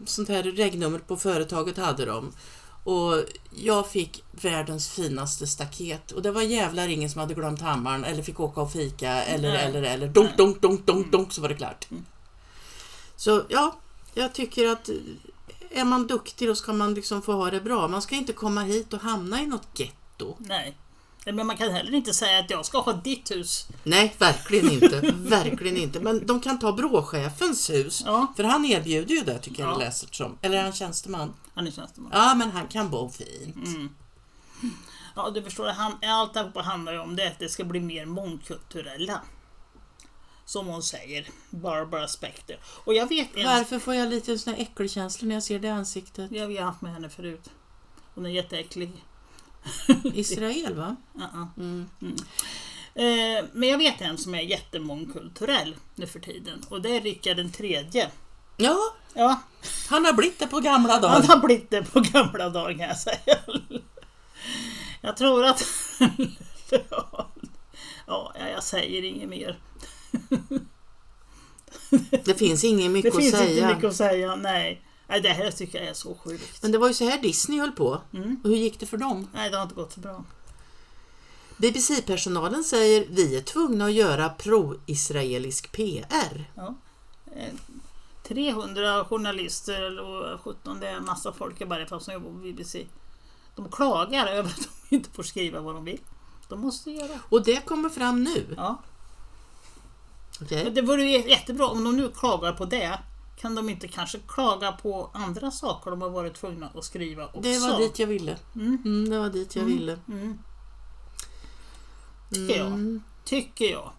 Sånt här regnummer på företaget hade de. Och jag fick världens finaste staket. Och det var jävlar ingen som hade glömt hammaren eller fick åka och fika eller donk så var det klart. Så ja, jag tycker att är man duktig då ska man liksom få ha det bra. Man ska inte komma hit och hamna i något getto. Nej. Men man kan heller inte säga att jag ska ha ditt hus. Nej, verkligen inte. Verkligen inte. Men de kan ta BRÅ-chefens hus. Ja. För han erbjuder ju det, tycker jag läser som. Eller är han tjänsteman? Han är tjänsteman. Ja, men han kan bo fint. Ja, du förstår, allt det handlar ju om det. Att det ska bli mer mångkulturella. Som hon säger. Barbara Spector. Och jag vet varför får jag lite sån här äckelkänsla när jag ser det ansiktet? Ja, vi har haft med henne förut. Hon är jätteäcklig. Israel, va? Men jag vet en som är jättemångkulturell nu för tiden. Och det är Rickard den tredje. Ja. Han har blivit det på gamla dagar. Han har blivit det på gamla dagar, kan jag säga. Jag tror att... ja, jag säger inget mer. Det finns inget mycket att säga. Det finns inte mycket att säga, nej. Det här tycker jag är så sjukt. Men det var ju så här Disney höll på. Och hur gick det för dem? Nej, det har inte gått så bra. BBC-personalen säger vi är tvungna att göra pro-israelisk PR. Ja. 300 journalister och 17, det är en massa folk i varje fall som jobbar på BBC. De klagar över att de inte får skriva vad de vill. De måste göra. Och det kommer fram nu? Ja. Okay. Men det vore ju jättebra om de nu klagar på det. Kan de inte kanske klaga på andra saker de har varit tvungna att skriva också? Det var dit jag ville. Det var dit jag ville. Tycker jag.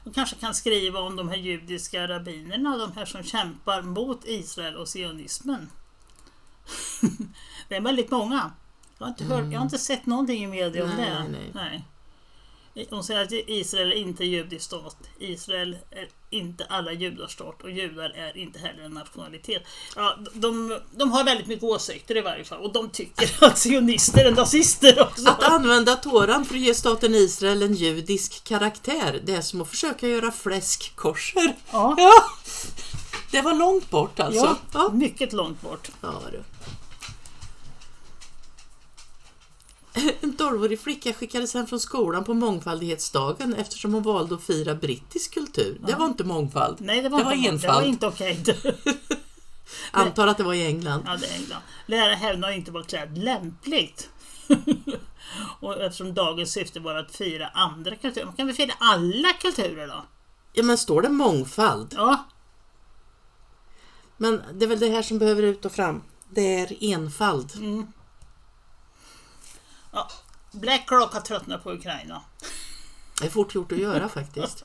De kanske kan skriva om de här judiska rabbinerna, de här som kämpar mot Israel och sionismen. Det är väldigt många. Jag har inte sett någonting i media om det. Nej. De säger att Israel är inte judisk stat. Israel är inte alla judars stat och judar är inte heller en nationalitet. Ja, de har väldigt mycket åsikter i varje fall och de tycker att sionister är nazister också. Att använda Toran för att ge staten Israel en judisk karaktär, det är som att försöka göra fläskkorser. Ja. Det var långt bort alltså. Ja, mycket långt bort. Ja, du. En 12-årig flicka skickades hem från skolan på mångfaldighetsdagen eftersom hon valde att fira brittisk kultur. Det var inte mångfald. Nej, det var enfald. Det var inte okej. Antar att det var i England. Ja, det är England. Lärare här har inte varit klädd lämpligt. Och eftersom dagens syfte var att fira andra kulturer. Man kan väl fira alla kulturer då? Ja, men står det mångfald? Ja. Men det är väl det här som behöver ut och fram. Det är enfald. Ja, BlackRock har tröttnat på Ukraina. Det är fort gjort att göra faktiskt.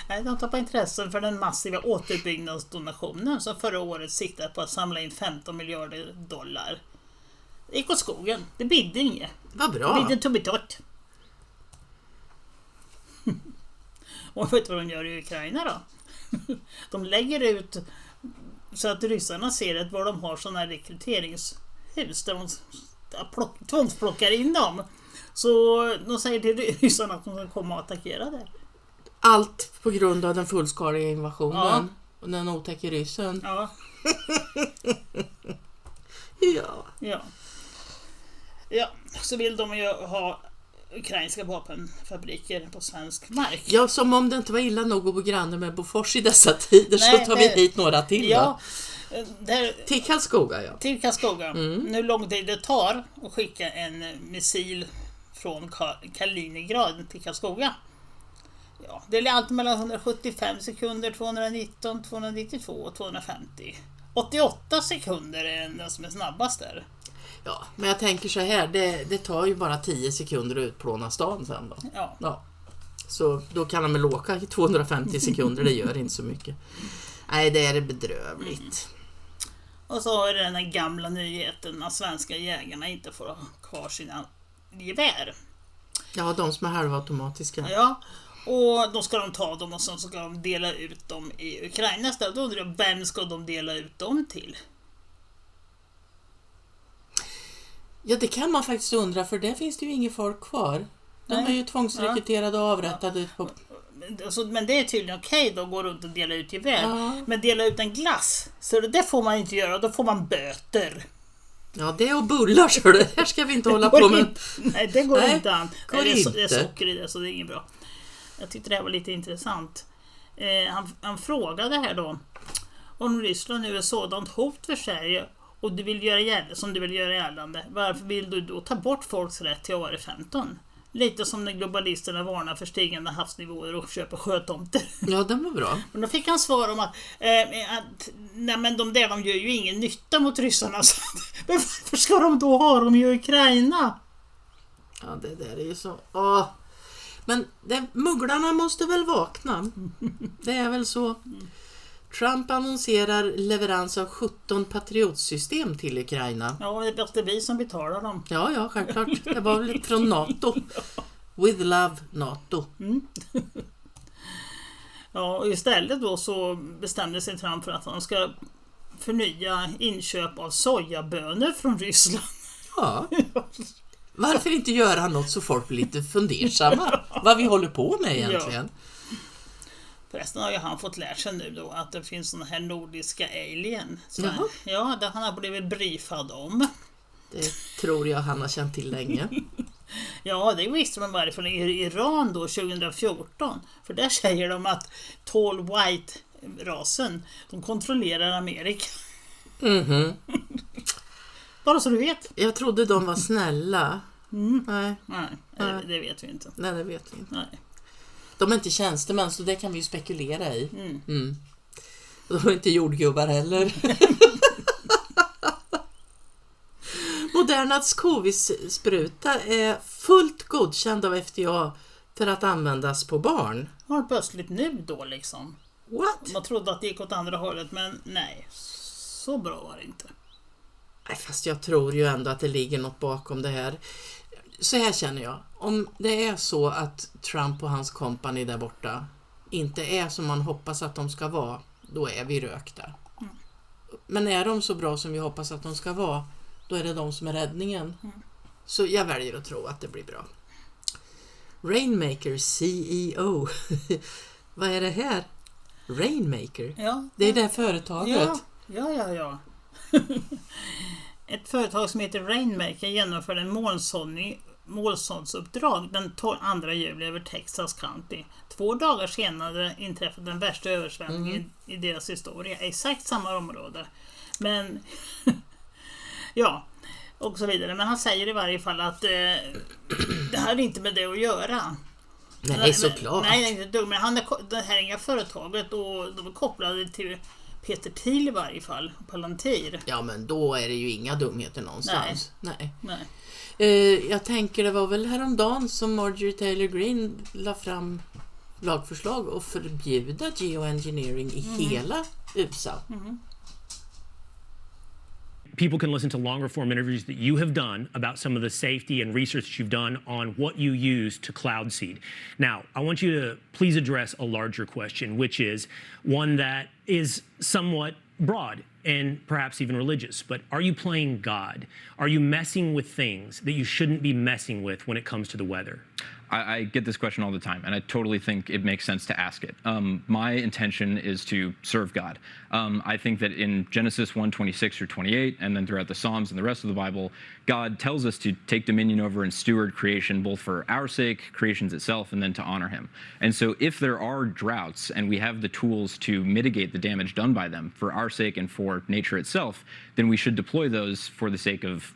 Nej, de tappar intressen för den massiva återbyggnaddonationen som förra året siktade på att samla in 15 miljarder dollar. Det gick åt skogen. Det bidde inget. Vad bra. Det bidde tummitott. Och vet du vad de gör i Ukraina då? De lägger ut så att ryssarna ser att var de har sådana här rekryteringshus där de tvångsplockar in dem. Så de säger till ryssarna att de ska komma och attackera där. Allt på grund av den fullskaliga invasionen och den otäcka ryssen. Ja. Ja, så vill de ju ha ukrainska vapenfabriker på svensk mark. Ja, som om det inte var illa nog att bo granne med Bofors i dessa tider. Nej, så tar vi hit några till. Ja, till Karlskoga, ja. Till Karlskoga. Nu lång tid det tar att skicka en missil från Kaliningrad till Karlskoga. Ja, det är allt mellan 175 sekunder, 219, 292 och 250. 88 sekunder är den som är snabbast där. Ja, men jag tänker så här, det tar ju bara 10 sekunder att utplåna stan sen då. Ja. Så då kan de väl åka i 250 sekunder, det gör inte så mycket. Nej, det är bedrövligt. Och så har det den här gamla nyheten att svenska jägarna inte får ha kvar sina gevär. Ja, de som är halvautomatiska. Ja, och då ska de ta dem och så ska de dela ut dem i Ukraina. Då undrar jag, vem ska de dela ut dem till? Ja, det kan man faktiskt undra, för det finns det ju inget folk kvar. De är ju tvångsrekryterade och avrättade. Ja. Men det är tydligen okej då att gå runt och dela ut gevär. Ja. Men dela ut en glass, så det får man inte göra, då får man böter. Ja, det är och bullar, så det här ska vi inte hålla på med. Nej, det går inte an. Det är socker i det, så det är inget bra. Jag tyckte det här var lite intressant. Han frågade här då om Ryssland nu är sådant hot för Sverige och du vill göra gällande, som du vill göra gällande, varför vill du då ta bort folks rätt till att vara 15? Lite som när globalisterna varnar för stigande havsnivåer och köper sjötomter. Ja, den var bra. Men då fick han svar om att nej, men de gör ju ingen nytta mot ryssarna. Så men varför ska de då ha dem i Ukraina? Ja, det där är ju så... Men mugglarna måste väl vakna. Det är väl så. Trump annonserar leverans av 17 patriotsystem till Ukraina. Ja, det är vi som betalar dem. Ja, självklart. Det var väl från NATO. With love, NATO. Ja, och istället då så bestämde sig Trump för att han ska förnya inköp av sojabönor från Ryssland. Ja. Varför inte göra något så folk blir lite fundersamma? Vad vi håller på med egentligen. Förresten har ju han fått lära sig nu då att det finns såna här nordiska alien. Jaha. Ja, det han har blivit briefad om. Det tror jag han har känt till länge. Ja, det visste man bara från Iran då 2014. För där säger de att Tall White-rasen, de kontrollerar Amerika. Mhm. Bara så du vet. Jag trodde de var snälla. Nej. Nej, det vet vi inte. Nej, det vet vi inte. Nej. De är inte tjänstemän, så det kan vi ju spekulera i. De är inte jordgubbar heller. Modernats covid-spruta är fullt godkänd av FDA för att användas på barn. Har plötsligt nu då liksom. What? Man trodde att det gick åt andra hållet, men nej. Så bra var det inte. Nej, fast jag tror ju ändå att det ligger något bakom det här. Så här känner jag. Om det är så att Trump och hans company där borta inte är som man hoppas att de ska vara, då är vi rökta. Men är de så bra som vi hoppas att de ska vara, då är det de som är räddningen. Så jag väljer att tro att det blir bra. Rainmaker CEO. Vad är det här? Rainmaker? Ja. Det är det här företaget. Ja. Ett företag som heter Rainmaker genomförde en målsåndsuppdrag den 2 juli över Texas County. 2 dagar senare inträffade den värsta översvämningen i deras historia. Exakt samma område. Men ja, och så vidare. Men han säger i varje fall att det här är inte med det att göra. Nej, såklart. Nej, det är inte dum. Men det här är inga företaget och de är kopplade till Peter Thiel i varje fall, Palantir. Ja, men då är det ju inga dumheter någonstans. Nej. Jag tänker det var väl häromdagen som Marjorie Taylor Greene la fram lagförslag och förbjuda geoengineering i hela USA. People can listen to longer form interviews that you have done about some of the safety and research you've done on what you use to cloud seed. Now, I want you to please address a larger question, which is one that is somewhat broad and perhaps even religious, but are you playing God? Are you messing with things that you shouldn't be messing with when it comes to the weather? I get this question all the time, and I totally think it makes sense to ask it. My intention is to serve God. I think that in Genesis 1:26 or 28, and then throughout the Psalms and the rest of the Bible, God tells us to take dominion over and steward creation, both for our sake, creation's itself, and then to honor Him. And so if there are droughts, and we have the tools to mitigate the damage done by them for our sake and for nature itself, then we should deploy those for the sake of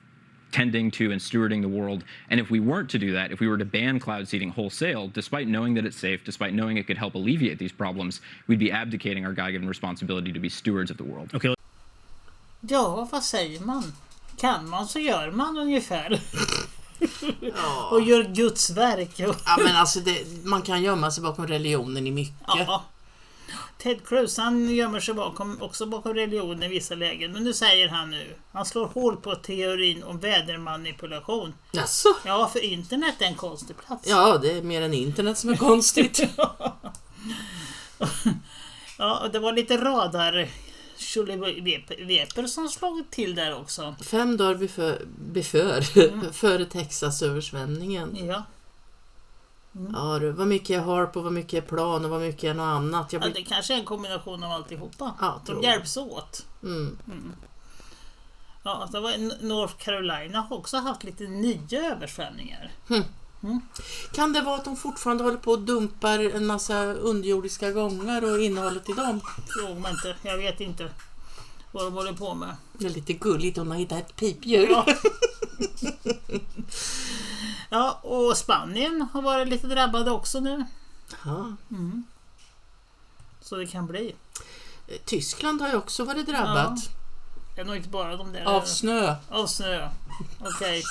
tending to and stewarding the world. And if we weren't to do that, if we were to ban cloud seeding wholesale, despite knowing that it's safe, despite knowing it could help alleviate these problems, we'd be abdicating our God-given responsibility to be stewards of the world. Okay. Ja, vad säger man? Kan man så gör man ungefär. Och gör Guds verk. Ja, men alltså man kan gömma sig bakom religionen i mycket. Ja. Ted Cruz, han gömmer sig också bakom religion i vissa lägen. Men nu säger han nu, han slår hål på teorin om vädermanipulation. Jaså? Ja, för internet är en konstig plats. Ja, det är mer än internet som är konstigt. Ja, och det var lite radar Veper som slog till där också. 5 dagar före Texas-översvämningen. Ja. Ja, vad mycket är harp och vad mycket är plan och vad mycket är något annat. Ja, det kanske är en kombination av alltihopa. Ja, de hjälps åt. Ja, det var North Carolina har också haft lite nya översvämningar. Kan det vara att de fortfarande håller på och dumpar en massa underjordiska gångar och innehållet i dem? Fråga mig inte, jag vet inte vad de håller på med. Det är lite gulligt om man hittar ett pipdjur. Ja. Ja, och Spanien har varit lite drabbade också nu. Ja. Så det kan bli. Tyskland har ju också varit drabbat. Ja. Det är nog inte bara de där. Av snö. Av snö, okej.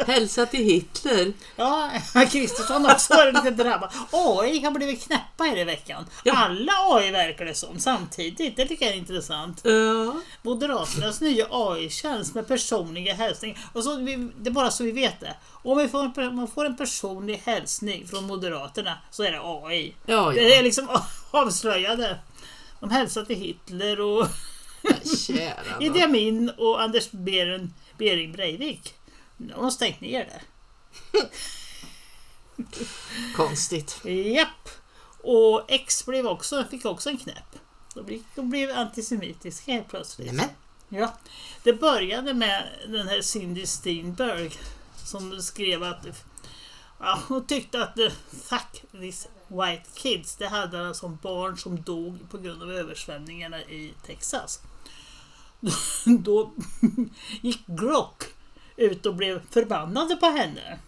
Hälsa till Hitler. Ja, Kristersson också varit lite drabbad. AI har blivit knäppa i veckan. Ja. Alla AI verkar det som samtidigt. Det tycker jag är intressant. Moderaternas nya AI-tjänst med personliga hälsningar. Och så det är bara så vi vet det. Om man får en personlig hälsning från Moderaterna så är det AI. Ja. Det är liksom avslöjade. De hälsar till Hitler och Idi Amin och Anders Bering Breivik. De har stängt ner det. Konstigt. Japp. Och X fick också en knäpp. De blev antisemitiska helt plötsligt. Nämen. Ja. Det började med den här Cindy Steinberg som skrev att hon tyckte att fuck these white kids, det hade alltså barn som dog på grund av översvämningarna i Texas. Då gick Grock ut och blev förbannade på henne.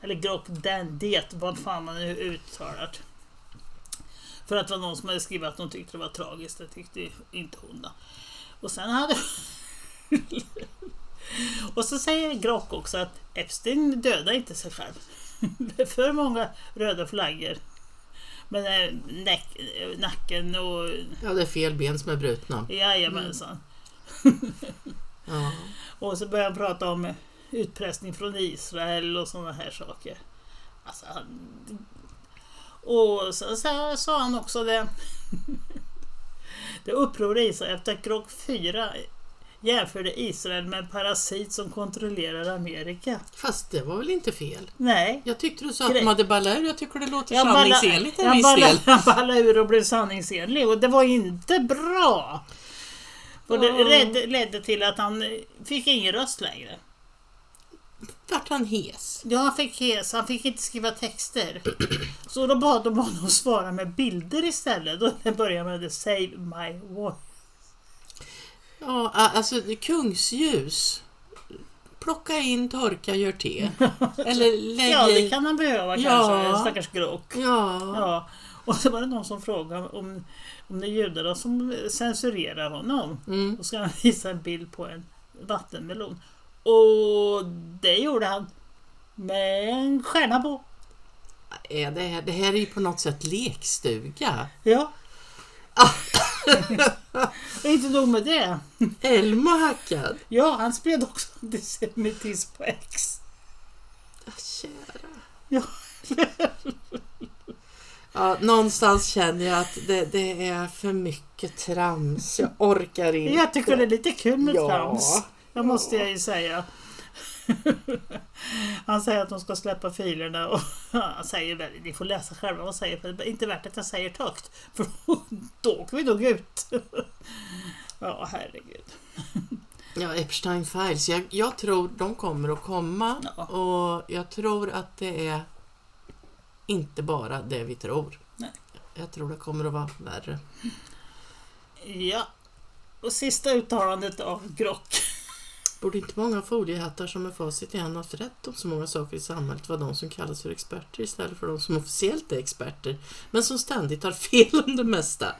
Eller Grock det, vad fan man nu uttalat. För att det var någon som hade skrivit att de tyckte det var tragiskt. Det tyckte inte hon då. Och sen hade och så säger Grock också att Epstein dödar inte sig själv. Det är för många röda flaggor. Men nacken och... Ja, det är fel ben som är brutna. Jajamensan. Ja. Och så börjar han prata om utpressning från Israel och sådana här saker. Alltså, och så sa han också det. Det uppror Israel efter att Grock 4 jämförde Israel med en parasit som kontrollerar Amerika. Fast det var väl inte fel? Nej. Jag tyckte du sa att de hade ballat ur. Jag tycker det låter sanningsenligt en viss del. Han ballade ur och blev sanningsenlig. Och det var inte bra. Och det ledde till att han fick ingen röst längre. Vart han hes? Ja, han fick hes. Han fick inte skriva texter. Så då bad de honom att svara med bilder istället. Och det började med att Save My Voice. Ja, alltså kungsljus. Plocka in, torka, gör te. Eller lägg ja, det kan han behöva kanske. Stackars Grock. Ja. Och så var det någon som frågade om det är judarna som censurerar honom. Då ska han visa en bild på en vattenmelon. Och det gjorde han med en stjärna på. Det här är ju på något sätt lekstuga. Ja. Inte nog med det. Elma hackad. Ja, han spred också antisemitism på X. Kära. Ja. Ja, någonstans känner jag att det är för mycket trams. Jag orkar inte. Jag tycker det är lite kul med trams. Det måste jag ju säga. Han säger att de ska släppa filerna och han säger väl, ni får läsa själva vad han säger, för det är inte värt att jag säger högt, för då åker vi nog ut. Ja, herregud. Ja, Epstein Files. Jag tror de kommer att komma och jag tror att det är inte bara det vi tror. Nej. Jag tror det kommer att vara värre. Ja. Och sista uttalandet av Grock. Borde inte många foliehattar som är facit i hand haft rätt om så många saker i samhället var de som kallas för experter istället för de som officiellt är experter, men som ständigt har fel om det mesta?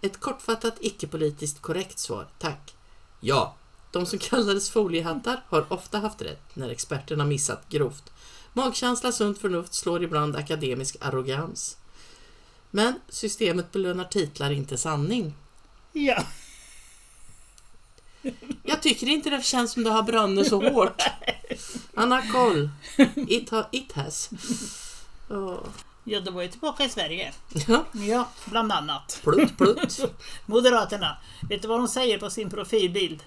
Ett kortfattat icke-politiskt korrekt svar, tack. Ja, de som kallades foliehattar har ofta haft rätt när experterna missat grovt. Magkänsla, sunt förnuft slår ibland akademisk arrogans. Men systemet belönar titlar, inte sanning. Ja. Jag tycker inte det känns som det har brunnit så hårt. Han har koll. It has. Oh. Ja, det var ju tillbaka i Sverige. Ja. Ja, bland annat. Plutt. Moderaterna. Vet du vad de säger på sin profilbild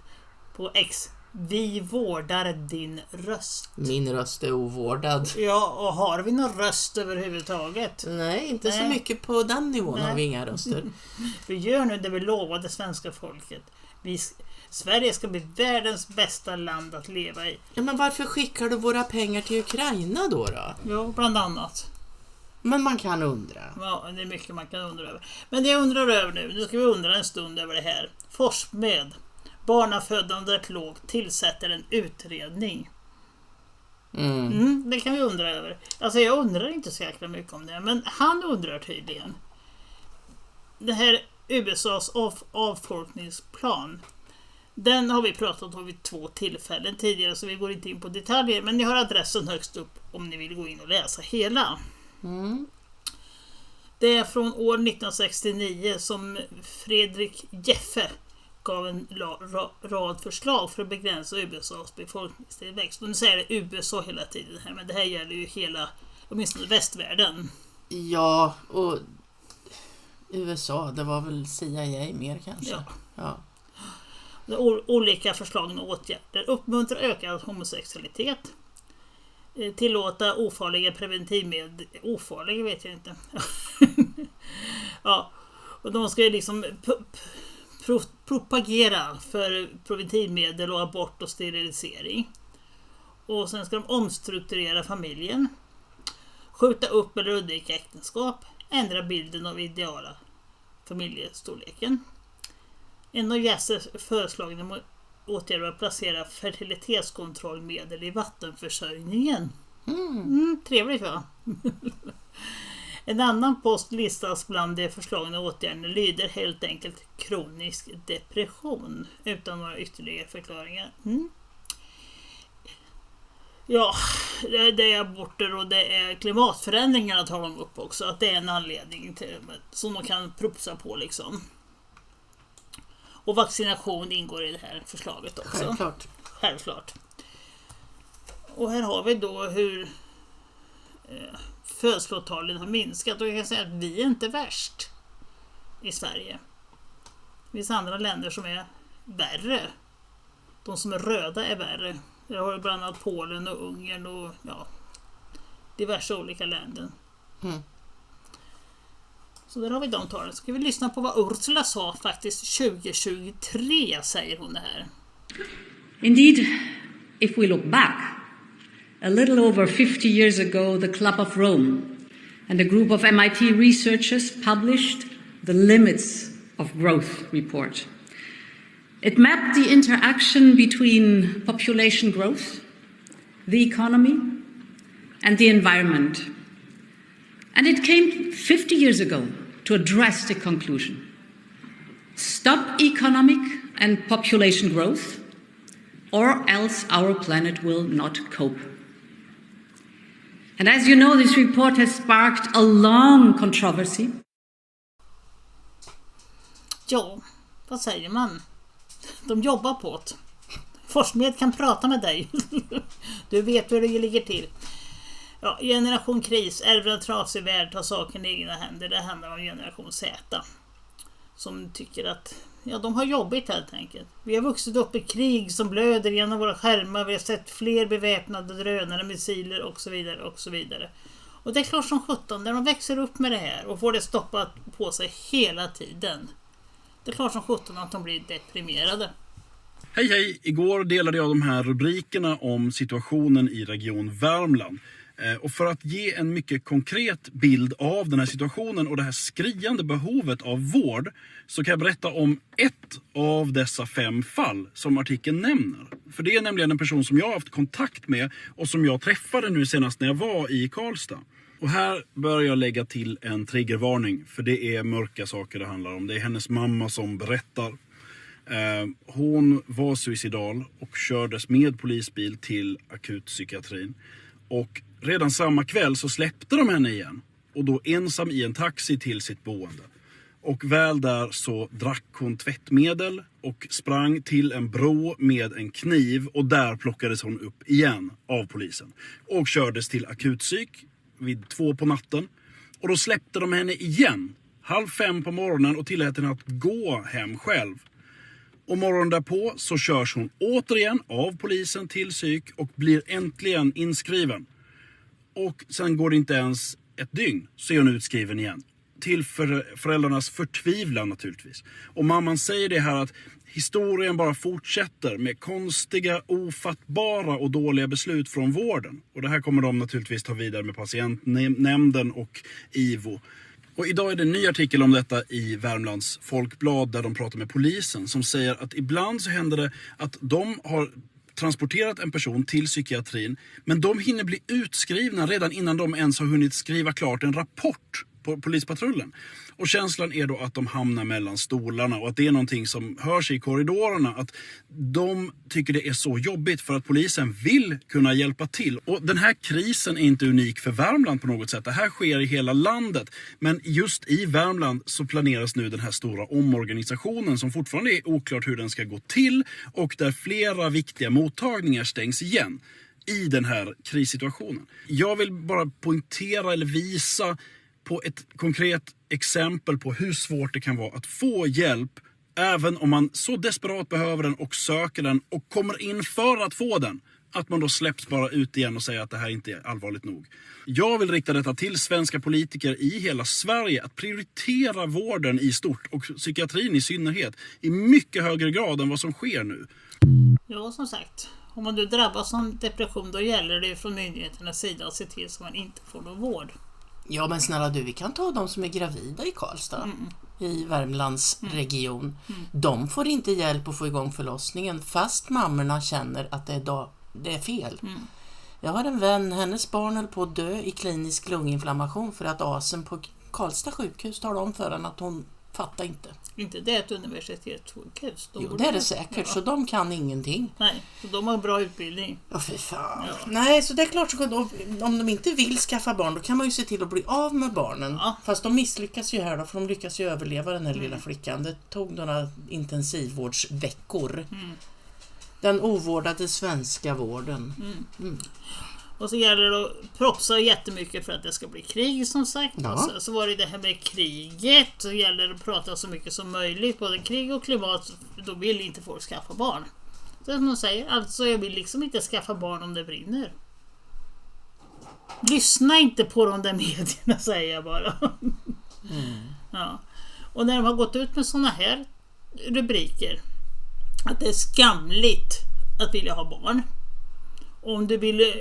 på X? Vi vårdar din röst. Min röst är ovårdad. Ja, och har vi någon röst överhuvudtaget? Nej, inte så mycket på den nivån. Har vi inga röster. Vi gör nu det vi lovade svenska folket. Sverige ska bli världens bästa land att leva i. Ja, men varför skickar du våra pengar till Ukraina då? Ja, bland annat. Men man kan undra. Ja, det är mycket man kan undra över. Men det jag undrar över nu ska vi undra en stund över det här. Forsmed, barnafödandet lågt, tillsätter en utredning. Det kan vi undra över. Alltså jag undrar inte så jäkla mycket om det, men han undrar tydligen. Det här USAs avfolkningsplan. Den har vi pratat om vid 2 tillfällen tidigare, så vi går inte in på detaljer, men ni har adressen högst upp om ni vill gå in och läsa hela. Det är från år 1969 som Fredrik Jeffe gav en rad förslag för att begränsa USAs befolkningstillväxt. Och nu säger det USA hela tiden här, men det här gäller ju hela, åtminstone västvärlden. Ja, och USA, det var väl CIA mer kanske. Ja. Olika förslag och åtgärder. Uppmuntra ökad homosexualitet. tillåta ofarliga preventivmedel. Ofarliga vet jag inte. Ja, och de ska liksom propagera för preventivmedel och abort och sterilisering. Och sen ska de omstrukturera familjen, skjuta upp eller undvika äktenskap, ändra bilden av ideala familjestorleken. En av Yassers föreslagna åtgärder var att placera fertilitetskontrollmedel i vattenförsörjningen. Trevligt, va? En annan post listas bland de förslagna åtgärderna lyder helt enkelt kronisk depression utan några ytterligare förklaringar. Ja, det är aborter och det är klimatförändringarna tar de upp också. Att det är en anledning till, som de kan propsa på liksom. Och vaccination ingår i det här förslaget också. Självklart. Och här har vi då hur födslotalen har minskat. Och jag kan säga att vi är inte värst i Sverige. Det finns andra länder som är värre. De som är röda är värre. Jag har bland annat Polen och Ungern och diverse olika länder. Så där har vi de talen. Ska vi lyssna på vad Ursula sa faktiskt 2023, säger hon det här. Indeed, if we look back, a little over 50 years ago, the Club of Rome and a group of MIT researchers published the Limits of Growth report. It mapped the interaction between population growth, the economy, and the environment. And it came 50 years ago to a drastic conclusion. Stop economic and population growth, or else our planet will not cope. And as you know, this report has sparked a long controversy. Ja, vad säger man? De jobbar på det. Forskningen kan prata med dig. Du vet hur det ligger till. Ja, generation kris, ärver en trasig värld, tar saken i egna händer. Det handlar om generation Z. Som tycker att de har jobbigt helt enkelt. Vi har vuxit upp i krig som blöder genom våra skärmar. Vi har sett fler beväpnade drönare, missiler och så vidare och så vidare. Och det är klart som 17 när de växer upp med det här och får det stoppat på sig hela tiden. Det är klart som 17 att de blir deprimerade. Hej! Igår delade jag de här rubrikerna om situationen i region Värmland. Och för att ge en mycket konkret bild av den här situationen och det här skriande behovet av vård så kan jag berätta om ett av dessa 5 fall som artikeln nämner. För det är nämligen en person som jag har haft kontakt med och som jag träffade nu senast när jag var i Karlstad. Och här bör jag lägga till en triggervarning, för det är mörka saker det handlar om. Det är hennes mamma som berättar. Hon var suicidal och kördes med polisbil till akutpsykiatrin. Och redan samma kväll så släppte de henne igen. Och då ensam i en taxi till sitt boende. Och väl där så drack hon tvättmedel och sprang till en bro med en kniv. Och där plockades hon upp igen av polisen. Och kördes till akutpsyk vid 2 på natten. Och då släppte de henne igen 4:30 på morgonen och tillät henne att gå hem själv. Och morgonen därpå så körs hon återigen av polisen till psyk och blir äntligen inskriven. Och sen går det inte ens ett dygn så är hon utskriven igen. Till föräldrarnas förtvivlan naturligtvis. Och mamman säger det här att historien bara fortsätter med konstiga, ofattbara och dåliga beslut från vården. Och det här kommer de naturligtvis ta vidare med patientnämnden och IVO. Och idag är det en ny artikel om detta i Värmlands Folkblad där de pratar med polisen som säger att ibland så händer det att de har transporterat en person till psykiatrin men de hinner bli utskrivna redan innan de ens har hunnit skriva klart en rapport på polispatrullen. Och känslan är då att de hamnar mellan stolarna och att det är någonting som hörs i korridorerna. Att de tycker det är så jobbigt för att polisen vill kunna hjälpa till. Och den här krisen är inte unik för Värmland på något sätt. Det här sker i hela landet. Men just i Värmland så planeras nu den här stora omorganisationen som fortfarande är oklart hur den ska gå till. Och där flera viktiga mottagningar stängs igen i den här krissituationen. Jag vill bara poängtera eller visa på ett konkret exempel på hur svårt det kan vara att få hjälp även om man så desperat behöver den och söker den och kommer in för att få den att man då släpps bara ut igen och säger att det här inte är allvarligt nog. Jag vill rikta detta till svenska politiker i hela Sverige att prioritera vården i stort och psykiatrin i synnerhet i mycket högre grad än vad som sker nu. Ja, som sagt. Om man nu drabbas av depression, då gäller det från myndigheternas sida att se till så man inte får någon vård. Ja, men snälla du, vi kan ta de som är gravida i Karlstad, i Värmlands region. De får inte hjälp att få igång förlossningen fast mammorna känner att det är fel. Jag har en vän, hennes barn höll på att dö i klinisk lunginflammation för att ASen på Karlstad sjukhus talade om för henne att hon fattar inte. Inte det är ett universitetssjukhus? Jo, det är det säkert, så de kan ingenting. Nej, så de har bra utbildning. Ja, för fan. Ja. Nej, så det är klart, så om de inte vill skaffa barn, då kan man ju se till att bli av med barnen. Ja. Fast de misslyckas ju här då, för de lyckas ju överleva den här lilla flickan. Det tog några intensivvårdsveckor. Den ovårdade svenska vården. Och så gäller det att propsa jättemycket för att det ska bli krig, som sagt. Ja. Så var det här med kriget. Så gäller det att prata så mycket som möjligt. Både krig och klimat, då vill inte folk skaffa barn. Så som de säger, alltså jag vill liksom inte skaffa barn om det brinner. Lyssna inte på de där medierna, säger jag bara. Ja. Och när de har gått ut med såna här rubriker, att det är skamligt att vilja ha barn. Om du vill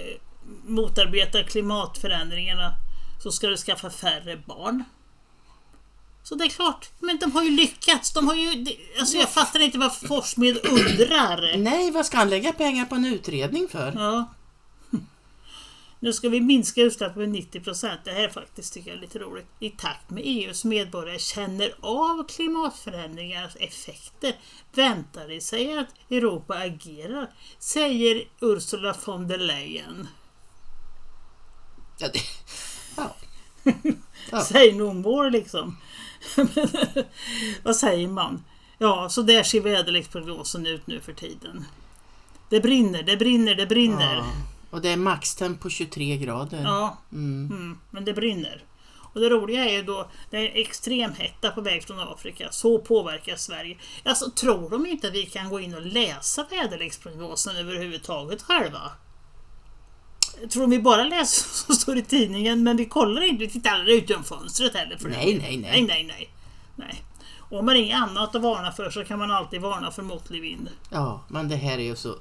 motarbeta klimatförändringarna så ska du skaffa färre barn. Så det är klart, men de har ju lyckats. De har ju, alltså jag fattar inte vad Forsmed undrar. Nej, vad ska han lägga pengar på en utredning för? Ja. Nu ska vi minska utsläppen med 90%. Det här faktiskt tycker jag är lite roligt. I takt med EUs medborgare känner av klimatförändringarnas effekter väntar det sig att Europa agerar, säger Ursula von der Leyen. Ja. Säg no more liksom. Vad säger man? Ja, så där ser väderleksprognosen ut nu för tiden. Det brinner. Ja. Och det är maxtemp på 23 grader. Ja, men det brinner. Och det roliga är ju då, det är extrem hetta på väg från Afrika. Så påverkar Sverige. Alltså, tror de inte att vi kan gå in och läsa väderleksprognosen överhuvudtaget själva? Tror vi bara läser som står i tidningen, men vi kollar inte, vi tittar aldrig ut genom fönstret heller. För nej. Och om man inget annat att varna för så kan man alltid varna för måttlig vind. Ja, men det här är ju så...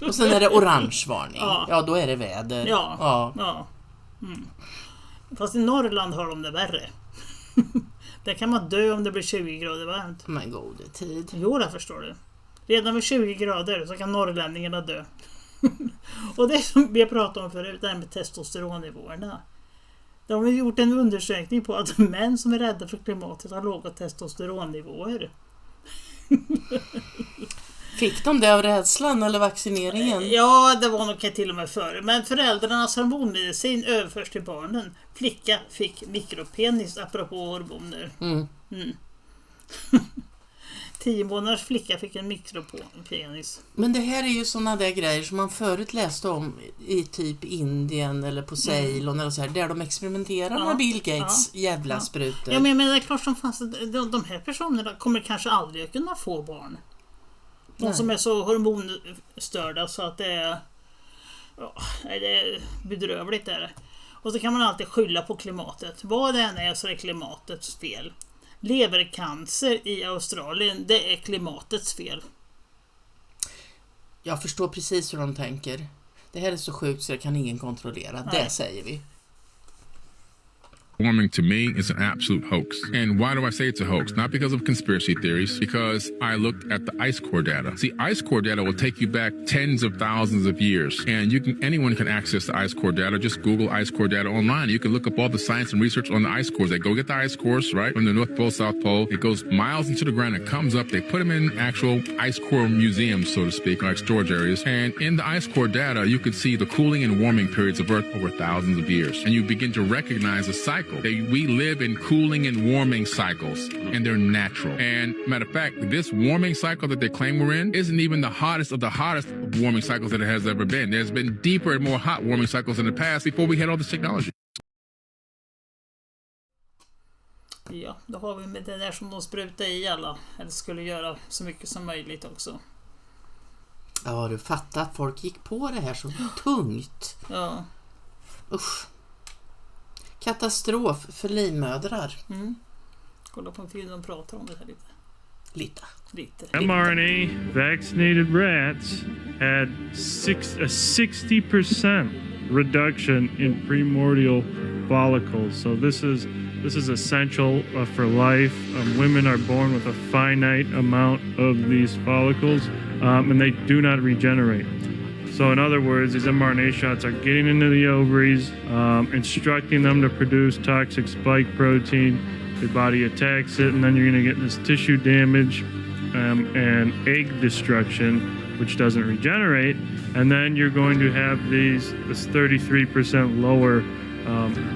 Och sen är det orange varning. Ja, då är det väder. Ja. Fast i Norrland har de det värre. Där kan man dö om det blir 20 grader varmt. Men gode tid. Jo, det förstår du. Redan vid 20 grader så kan norrlänningarna dö. Och det som vi har pratat om förut, det här med testosteronnivåerna. De har gjort en undersökning på att män som är rädda för klimatet har låga testosteronnivåer. Fick de det av rädslan eller vaccineringen? Ja, det var nog till och med före. Men föräldrarnas hormonmedicin överförs till barnen. Flicka fick mikropenis, apropå hormoner. 10 månaders flicka fick en mikropenis. Men det här är ju sådana där grejer som man förut läste om i typ Indien eller på Ceylon eller så här, där de experimenterar med Bill Gates jävla sprutor. Ja, men det är klart som fanns de här personerna kommer kanske aldrig att kunna få barn. De som är så hormonstörda så att det är bedrövligt är det. Och så kan man alltid skylla på klimatet. Vad det än är så är klimatets fel. Levercancer i Australien, det är klimatets fel. Jag förstår precis hur de tänker. Det här är så sjukt så det kan ingen kontrollera. Det säger vi. Warming to me is an absolute hoax. And why do I say it's a hoax? Not because of conspiracy theories, because I looked at the ice core data. See, ice core data will take you back tens of thousands of years, and anyone can access the ice core data. Just Google ice core data online. You can look up all the science and research on the ice cores. They go get the ice cores, right, from the North Pole, South Pole. It goes miles into the ground. It comes up. They put them in actual ice core museums, so to speak, like storage areas. And in the ice core data, you can see the cooling and warming periods of Earth over thousands of years. And you begin to recognize a cycle. We live in cooling and warming cycles, and they're natural. And matter of fact, this warming cycle that they claim we're in isn't even the hottest of the hottest warming cycles that it has ever been. There's been deeper and more hot warming cycles in the past before we had all this technology. Ja, då har vi med det där som de sprutar i alla. Eller skulle göra så mycket som möjligt också. Ja, du fattar att folk gick på det här så tungt. Ja. Usch. Katastrof för livmödrar. Kolla på en film de pratar om det här lite. mRNA vaccinated rats had a 60% reduction in primordial follicles. So this is essential for life. Women are born with a finite amount of these follicles, and they do not regenerate. So in other words, these mRNA shots are getting into the ovaries, instructing them to produce toxic spike protein. The body attacks it, and then you're going to get this tissue damage and egg destruction, which doesn't regenerate. And then you're going to have this 33% lower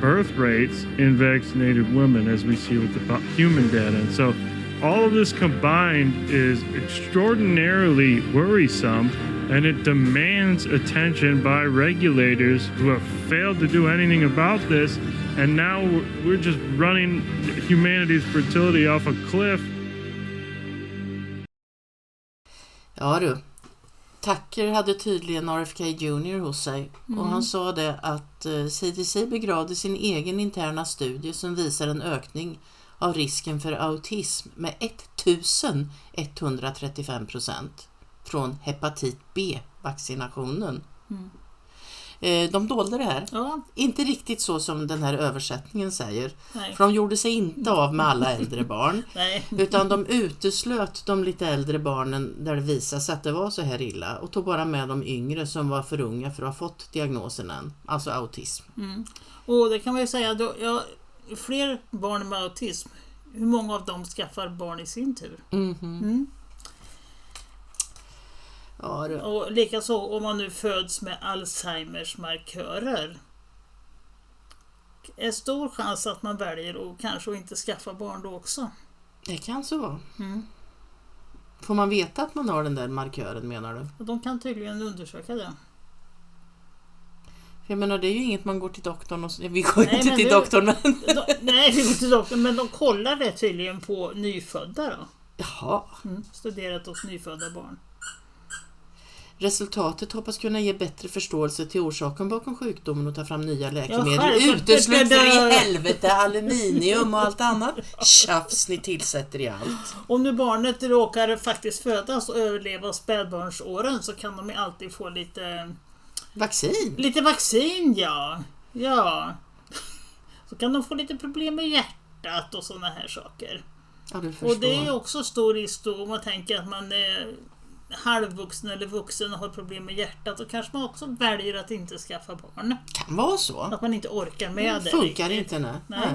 birth rates in vaccinated women, as we see with the human data. And so all of this combined is extraordinarily worrisome, and it demands attention by regulators who have failed to do anything about this. And now we're just running humanity's fertility off a cliff. Ja du, Tucker hade tydligen RFK Jr. hos sig och han sa det att CDC begravde sin egen interna studie som visar en ökning av risken för autism med 1135% från hepatit B-vaccinationen. De dolde det här. Ja. Inte riktigt så som den här översättningen säger. Nej. För de gjorde sig inte av med alla äldre barn. Nej. Utan de uteslöt de lite äldre barnen där det visade sig att det var så här illa. Och tog bara med de yngre som var för unga för att ha fått diagnosen än. Alltså autism. Och det kan man ju säga då, fler barn med autism. Hur många av dem skaffar barn i sin tur? Ja, det. Och likaså om man nu föds med Alzheimers markörer. Är stor chans att man väljer och kanske inte skaffa barn då också. Det kan så vara. Får man veta att man har den där markören, menar du? Och de kan tydligen undersöka det. Jag menar, det är ju inget man går till doktorn och... Vi går inte till doktorn, men... Nej, vi går till doktorn, men de kollar det tydligen på nyfödda då. Jaha. Studerat hos nyfödda barn. Resultatet hoppas kunna ge bättre förståelse till orsaken bakom sjukdomen och ta fram nya läkemedel. Ja, uteslut för i helvete aluminium och allt annat tjafs ni tillsätter i allt. Om nu barnet råkar faktiskt födas och överleva spädbarnsåren så kan de alltid få lite... Vaccin? Lite vaccin, ja. Ja. Så kan de få lite problem med hjärtat och såna här saker. Ja, du förstår. Och det är också stor risk då om man tänker att man är halvvuxen eller vuxen och har problem med hjärtat, och kanske man också väljer att inte skaffa barn. Kan vara så. Att man inte orkar med det. Funkar inte, nej.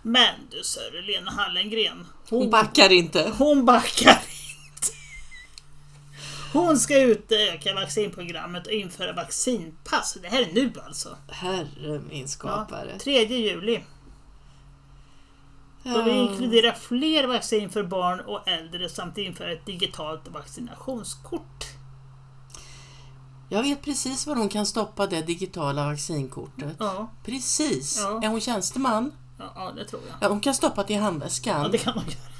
Men du Sören, Lena Hallengren. Hon backar inte. Hon backar inte. Hon ska utöka vaccinprogrammet och införa vaccinpass. Det här är nu alltså. Herre min skapare. 3 juli. Då vi inkluderar fler vaccin för barn och äldre samt införa ett digitalt vaccinationskort. Jag vet precis var hon kan stoppa det digitala vaccinkortet. Ja. Precis. Ja. Är hon tjänsteman? Ja, det tror jag. Ja, hon kan stoppa det i handväskan. Ja, det kan hon göra.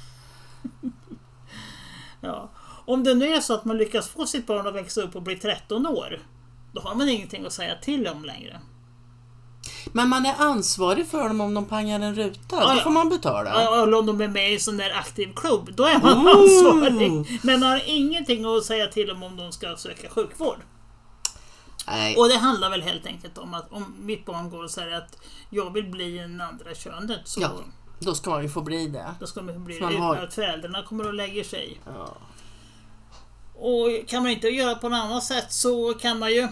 Ja. Om det nu är så att man lyckas få sitt barn att växa upp och bli 13 år, då har man ingenting att säga till om längre. Men man är ansvarig för dem om de pangar en ruta. Då får man betala. Ja, om de är med i en sån där aktiv klubb, då är man ansvarig. Men man har ingenting att säga till om de ska söka sjukvård. Nej. Och det handlar väl helt enkelt om att om mitt barn går och säger att jag vill bli en andra könet, så ja, då ska man ju få bli det. Då ska man bli det att föräldrarna kommer att lägga sig. Ja. Och kan man inte göra på något annat sätt så kan man ju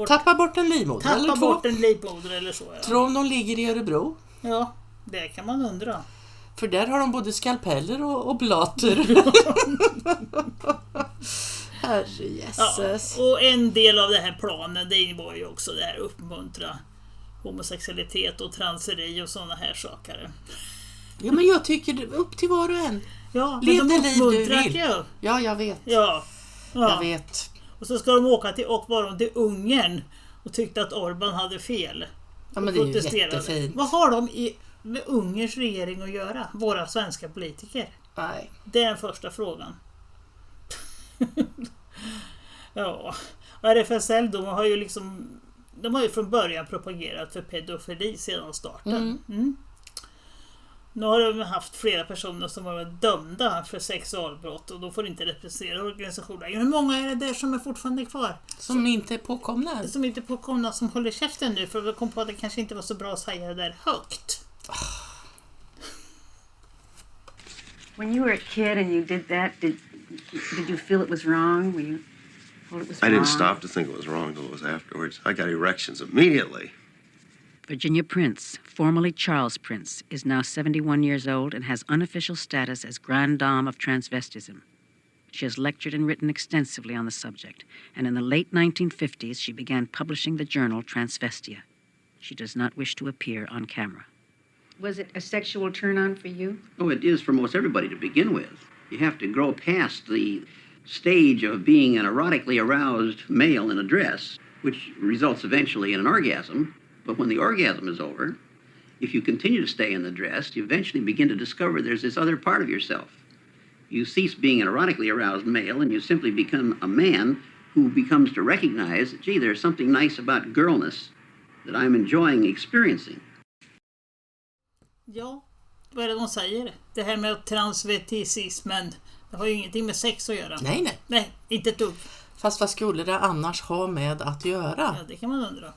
tappa bort en livmoder eller två. Tappa bort en livmoder eller så. Ja. Tror om de ligger i Örebro? Ja, det kan man undra. För där har de både skalpeller och blater. Herre Jesus. Ja, och en del av det här planen, det var ju också det här uppmuntra homosexualitet och transeri och sådana här saker. Ja, men jag tycker det upp till var och en. Ja, lev det liv du vill. Ju. Ja, jag vet. Ja. Jag vet. Och så ska de åka till Ungern och tyckte att Orban hade fel. Ja, men det är ju jättefint. Vad har de med Ungerns regering att göra? Våra svenska politiker. Nej. Det är den första frågan. Ja, och RFSL de har ju från början propagerat för pedofili sedan starten. Nu har de haft flera personer som har varit dömda för sexualbrott och då får inte representera organisationer. Hur många är det där som är fortfarande kvar? Som inte är påkomna? Som inte är påkomna, som håller käften nu, för vi kom på att det kanske inte var så bra att säga det där högt. When you were a kid and you did that, did you feel it was wrong? Were you told it was wrong? I didn't stop to think it was wrong until it was afterwards. I got erections immediately. Virginia Prince, formerly Charles Prince, is now 71 years old and has unofficial status as Grande Dame of Transvestism. She has lectured and written extensively on the subject, and in the late 1950s she began publishing the journal Transvestia. She does not wish to appear on camera. Was it a sexual turn-on for you? Oh, it is for most everybody to begin with. You have to grow past the stage of being an erotically aroused male in a dress, which results eventually in an orgasm. But when the orgasm is over, if you continue to stay in the dress, you eventually begin to discover there's this other part of yourself. You cease being an erotically aroused male and you simply become a man who becomes to recognize, gee, there's something nice about girlness that I'm enjoying experiencing. Ja, vad är det de säger? Det här med transvestismen, det har ju ingenting med sex att göra. Nej. Nej, inte ett dugg. Fast vad skulle det annars ha med att göra? Ja, det kan man undra.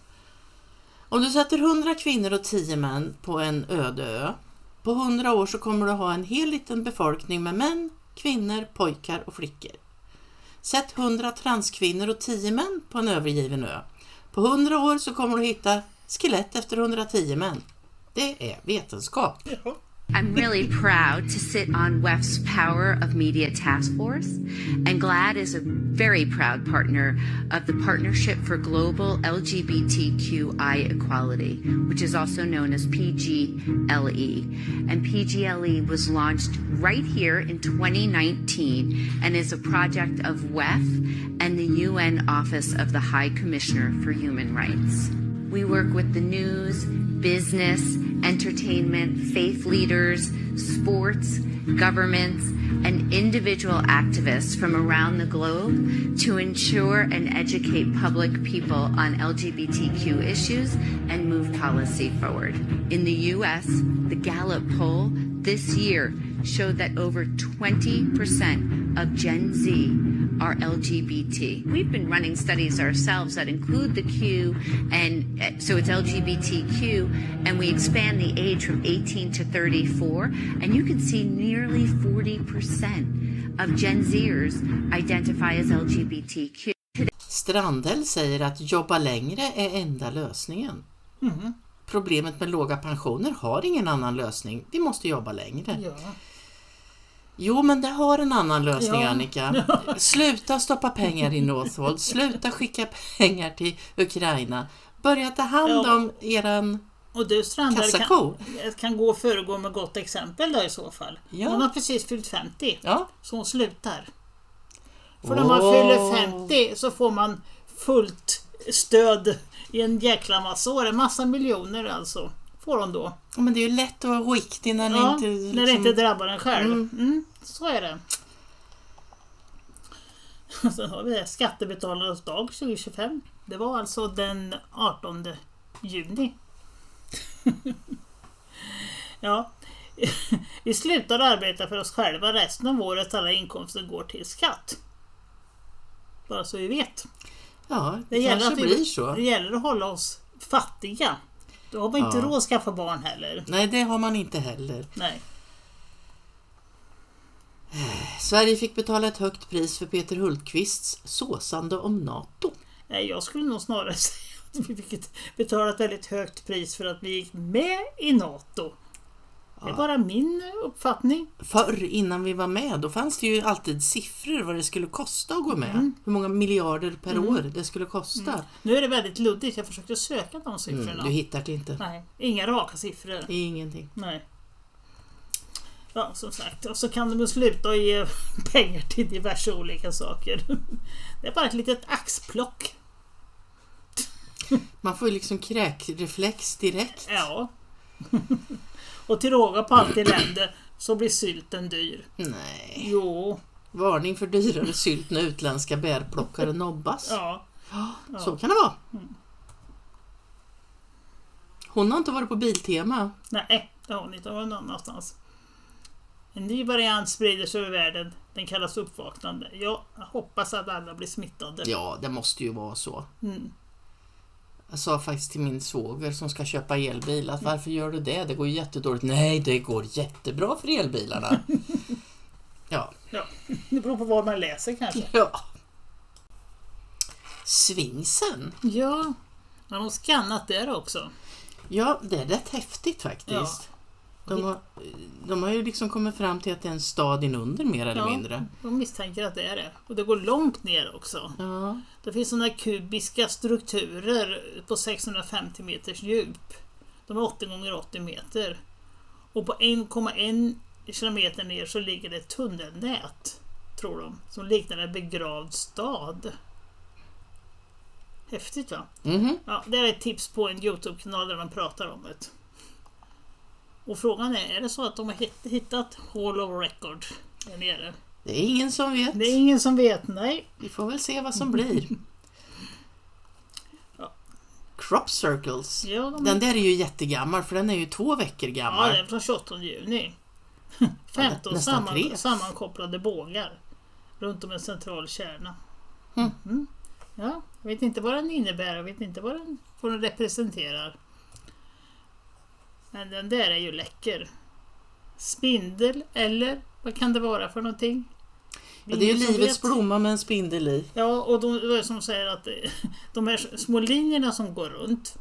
Om du sätter 100 kvinnor och 10 män på en öde ö, på 100 år så kommer du ha en hel liten befolkning med män, kvinnor, pojkar och flickor. Sätt 100 transkvinnor och 10 män på en övergiven ö. På 100 år så kommer du hitta skelett efter 110 män. Det är vetenskap. Ja. I'm really proud to sit on WEF's Power of Media Task Force, and GLAAD is a very proud partner of the Partnership for Global LGBTQI Equality, which is also known as PGLE. And PGLE was launched right here in 2019 and is a project of WEF and the UN Office of the High Commissioner for Human Rights. We work with the news, business, entertainment, faith leaders, sports, governments, and individual activists from around the globe to ensure and educate public people on LGBTQ issues and move policy forward. In the U.S., the Gallup poll this year showed that over 20% of Gen Z are LGBT. We've been running studies ourselves that include the Q, and so it's LGBTQ, and we expand the age from 18 to 34, and you can see nearly 40% of Gen Zers identify as LGBTQ. Strandhäll säger att jobba längre är enda lösningen. Problemet med låga pensioner har ingen annan lösning. Vi måste jobba längre. Ja. Jo, men det har en annan lösning, Annika. Sluta stoppa pengar i Northvolt. Sluta skicka pengar till Ukraina. Börja ta hand om eran och du, Strandhäll, kassako. kan gå och föregå med gott exempel då i så fall. Ja. Hon har precis fyllt 50. Ja. Så hon slutar. För när man fyller 50 så får man fullt stöd i en jäkla massa år. En massa miljoner alltså. Får hon då. Ja, men det är ju lätt att vara riktig när det inte... Liksom... när det inte drabbar en själv. Så är det. Så har vi det. Skattebetalarnas dag 2025. Det var alltså den 18 juni. Ja. Vi slutar arbeta för oss själva. Resten av året alla inkomster går till skatt. Bara så vi vet. Ja, det kanske blir så. Det gäller att hålla oss fattiga. Då har man inte råd att skaffa barn heller. Nej, det har man inte heller. Nej. Sverige fick betala ett högt pris för Peter Hultqvists såsande om NATO. Nej, jag skulle nog snarare säga att vi fick betala ett väldigt högt pris för att vi gick med i NATO. Det är bara min uppfattning. Förr, innan vi var med, då fanns det ju alltid siffror vad det skulle kosta att gå med. Hur många miljarder per år det skulle kosta. Nu är det väldigt luddigt. Jag försökte söka de siffrorna. Du hittar det inte. Nej, inga raka siffror. Ingenting. Nej. Ja, som sagt. Och så kan de sluta ge pengar till diverse olika saker. Det är bara ett litet axplock. Man får ju liksom kräkreflex direkt. Ja. Och till råga på allt elände så blir sylten dyr. Nej. Jo. Varning för dyrare sylt när utländska bärplockare nobbas. Ja. Så kan det vara. Hon har inte varit på Biltema. Nej, det har hon inte. Hon var någon annanstans. En ny variant sprider sig över världen. Den kallas uppvaknande. Jag hoppas att alla blir smittade. Ja, det måste ju vara så. Jag sa faktiskt till min svåger som ska köpa elbil att varför gör du det? Det går ju jättedåligt. Nej, det går jättebra för elbilarna. Ja. Det beror på vad man läser kanske. Ja. Svingsen. Ja, har de skannat där också? Ja, det är rätt häftigt faktiskt. Ja. De har ju liksom kommit fram till att det är en stad inunder mer eller mindre. De misstänker att det är det. Och det går långt ner också. Ja. Det finns sådana kubiska strukturer på 650 meters djup. De är 80 gånger 80 meter. Och på 1,1 kilometer ner så ligger det ett tunnelnät, tror de, som liknar en begravd stad. Häftigt, va? Ja, det är ett tips på en YouTube-kanal där de pratar om det. Och frågan är det så att de har hittat Hall of Record där nere? Det är ingen som vet. Det är ingen som vet, nej. Vi får väl se vad som blir. Crop Circles. Ja, den där är ju jättegammal för den är ju 2 veckor gammal. Ja, den är från 28 juni. 15 sammankopplade bågar runt om en central kärna. Ja, jag vet inte vad den innebär, jag vet inte vad den representerar. Men den där är ju läcker. Spindel, eller vad kan det vara för någonting? Ja, det är ju livets blomma med en spindel i. Ja, och det är som säger att de här små linjerna som går runt,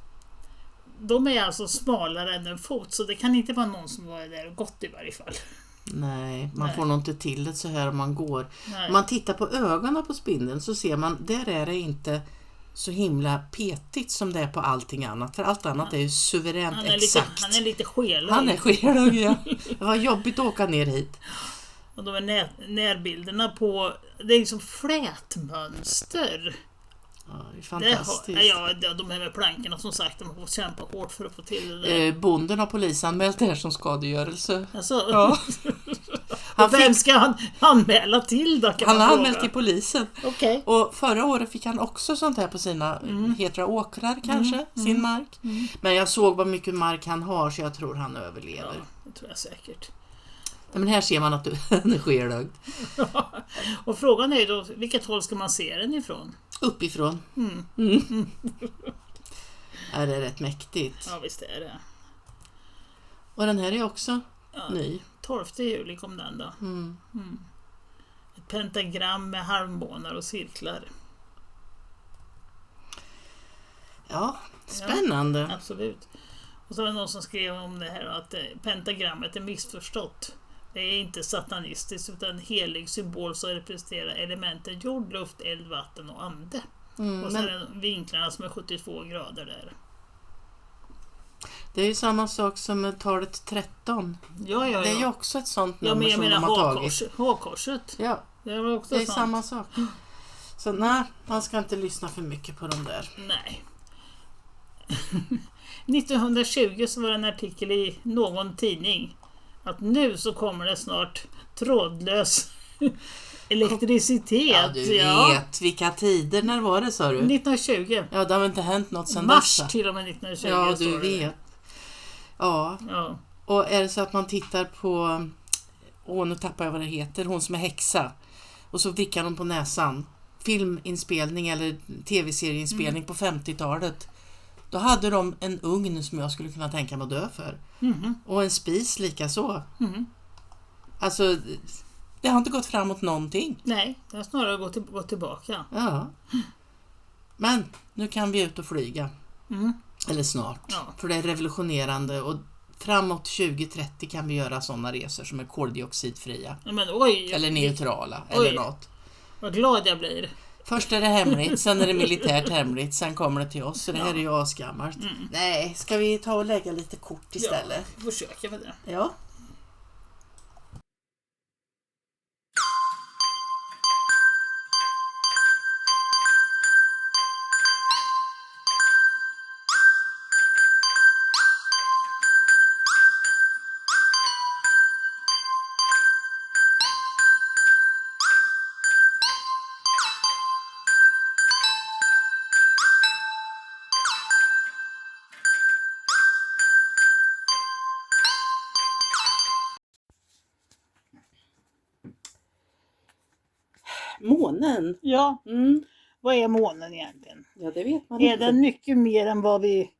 de är alltså smalare än en fot, så det kan inte vara någon som var där och gått i varje fall. Nej, man får nog inte till det så här om man går. Om man tittar på ögonen på spindeln så ser man, där är det inte så himla petigt som det är på allting annat. För allt annat är ju suveränt exakt. Han är lite skelög. Han är skelög, ja. Det var jobbigt att åka ner hit. Och de är närbilderna på, det är liksom flätmönster. Ja, det är fantastiskt. De här med plankorna som sagt, de har fått kämpa hårt för att få till det där. Bonden har polisanmält det här som skadegörelse. Alltså, ja. Vem ska han anmäla till då? Han har anmält till polisen. Okay. Och förra året fick han också sånt här på sina åkrar kanske, sin mark. Men jag såg vad mycket mark han har så jag tror han överlever. Ja, det tror jag säkert. Men här ser man att den är skelögd. Och frågan är ju då, vilket håll ska man se den ifrån? Uppifrån. Är det rätt mäktigt? Ja, visst är det. Och den här är också ny. 12 juli kom den då. Ett pentagram med halvmånar och cirklar. Ja, spännande. Ja, absolut. Och så var det någon som skrev om det här att pentagrammet är missförstått. Det är inte satanistiskt utan en helig symbol som representerar elementen jord, luft, eld, vatten och ande. Och så är det vinklarna som är 72 grader där. Det är ju samma sak som med talet 13. Ja. Det är ju också ett sånt nummer som de har tagit. H-korset. Ja, det är också det är samma sak. Så nej, man ska inte lyssna för mycket på dem där. Nej. 1920 så var det en artikel i någon tidning att nu så kommer det snart trådlös elektricitet. Ja, du vet vilka tider. När var det, sa du? 1920. Ja, det har inte hänt något sedan mars dessa. till och med 1920. Ja, du vet. Ja. Och är det så att man tittar på nu tappar jag vad det heter, hon som är häxa, och så vrickar hon på näsan, filminspelning eller tv-serieinspelning på 50-talet. Då hade de en ugn som jag skulle kunna tänka mig att dö för. Och en spis lika så. Alltså, det har inte gått framåt någonting. Nej, det har snarare gått tillbaka. Ja. Men nu kan vi ut och flyga. Eller snart. Ja. För det är revolutionerande. Och framåt 2030 kan vi göra sådana resor som är koldioxidfria. Men, eller neutrala. Eller något. Vad glad jag blir. Först är det hemligt, sen är det militärt hemligt, sen kommer det till oss. Så det här är ju asgammalt. Nej, ska vi ta och lägga lite kort istället? Ja, försöka med det. Ja. månen. Ja. Vad är månen egentligen? Ja, det vet man är inte. Den mycket mer än vad vi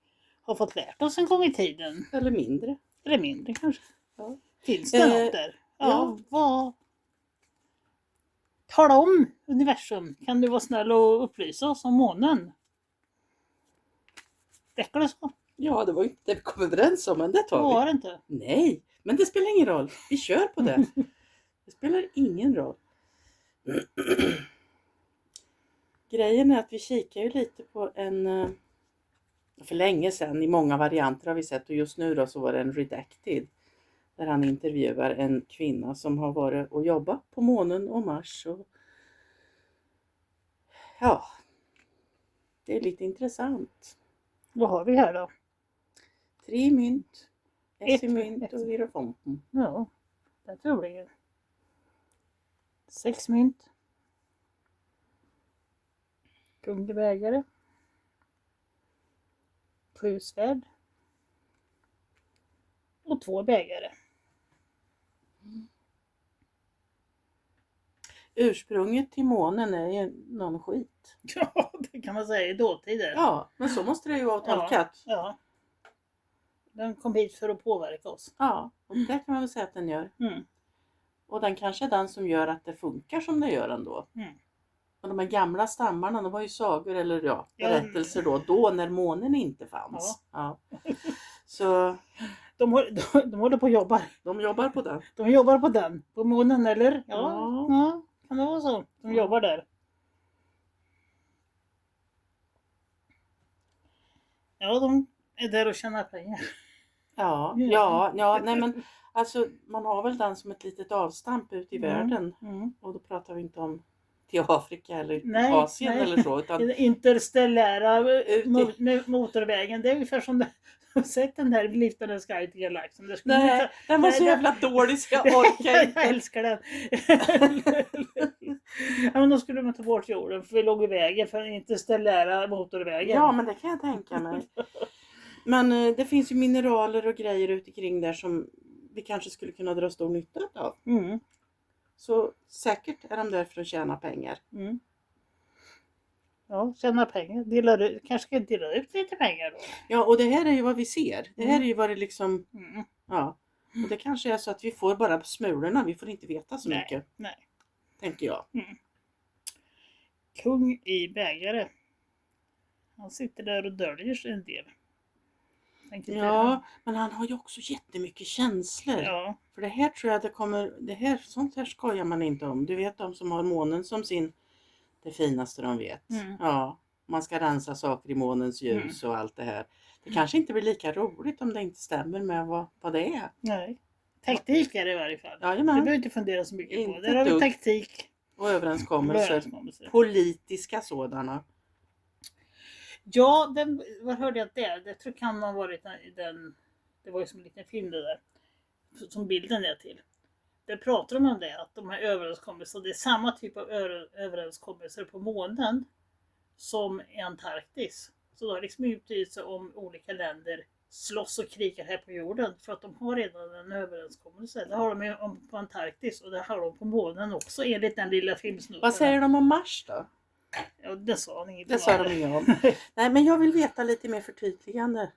har fått lärt oss en gång i tiden? Eller mindre. Eller mindre kanske. Ja. Finns det något där? Ja. Vad... Tala om universum. Kan du vara snäll och upplysa oss om månen? Räcker det så? Ja, det var inte det vi kom överens om, men det tar vi. Var det inte? Nej, men det spelar ingen roll. Vi kör på det. Det spelar ingen roll. Grejen är att vi kikar ju lite på en... För länge sedan, i många varianter har vi sett, och just nu då så var det en Redacted. Där han intervjuar en kvinna som har varit och jobbat på månen och Mars. Och... Ja, det är lite intressant. Vad har vi här då? 3 mynt. Ett mynt och hierofonten. Ja, det tror jag. 6 mynt. Kunglig bägare. 7 svärd. Och 2 bägare. Ursprunget till månen är ju någon skit. Ja, det kan man säga i dåtider. Ja, men så måste det ju vara tolkat. Ja. Den kom hit för att påverka oss. Ja, och det kan man väl säga att den gör. Och den kanske är den som gör att det funkar som det gör ändå. Och de här gamla stammarna, de var ju sagor eller berättelser då när månen inte fanns. Ja. Så de håller på att jobba. De jobbar på den. De jobbar på den. På månen eller? Ja. Kan det vara så? De jobbar där. Ja, de är där och tjänar pengar. Ja, nej men alltså man har väl den som ett litet avstamp ut i världen. Och då pratar vi inte om till Afrika eller Asien eller så. Utan... Interstellära motorvägen, det är ungefär som det. Sett den där Liftade Sky till Galaxen. Nej, den var så jävla dålig så jag orkar inte. Jag älskar den. Ja, men då skulle man ta bort jorden för vi låg i vägen för den interstellära motorvägen. Ja, men det kan jag tänka mig. Men det finns ju mineraler och grejer ute kring där som vi kanske skulle kunna dra stor nytta av. Så säkert är de där för att tjäna pengar. Ja, tjäna pengar. Kanske ska dela ut lite pengar då. Ja, och det här är ju vad vi ser. Det här är ju vad det liksom... Ja. Och det kanske är så att vi får bara smulorna. Vi får inte veta så mycket. Nej. Tänker jag. Kung i bägare. Han sitter där och döljer sig en del. Ja, men han har ju också jättemycket känslor. Ja. För det här tror jag det kommer... Sånt här skojar man inte om. Du vet de som har månen som sin... Det finaste de vet. Ja, man ska rensa saker i månens ljus och allt det här. Det kanske inte blir lika roligt om det inte stämmer med vad det är. Nej, taktik är det i varje fall. Jajamän. Det behöver inte fundera så mycket på. Där har vi taktik. Och överenskommelser. Politiska sådana. Ja, vad hörde jag det? Det tror kan ha varit den... Det var ju som en liten film det där. Som bilden är till. Det pratar de om det, att de här överenskommelserna, det är samma typ av överenskommelser på månen som i Antarktis. Så det har liksom betydelse om olika länder slåss och krigar här på jorden för att de har redan en överenskommelse. Det har de ju på Antarktis och det har de på månen också enligt den lilla filmsnutten. Vad säger de om Mars då? Ja, det sa de inget om. Det sa de inget om. Nej, men jag vill veta lite mer förtydligande.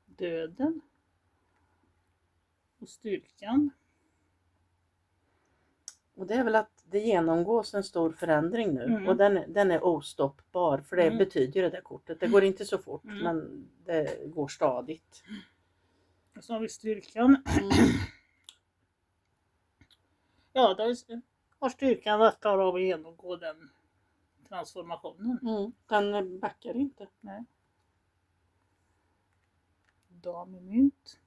Döden. Och styrkan. Och det är väl att det genomgås en stor förändring nu. Och den är ostoppbar. För det betyder ju det där kortet. Det går inte så fort men det går stadigt. Och så har vi styrkan. Ja, då har styrkan att klara av att genomgå den transformationen. Den backar inte. Nej. Dam i mynt.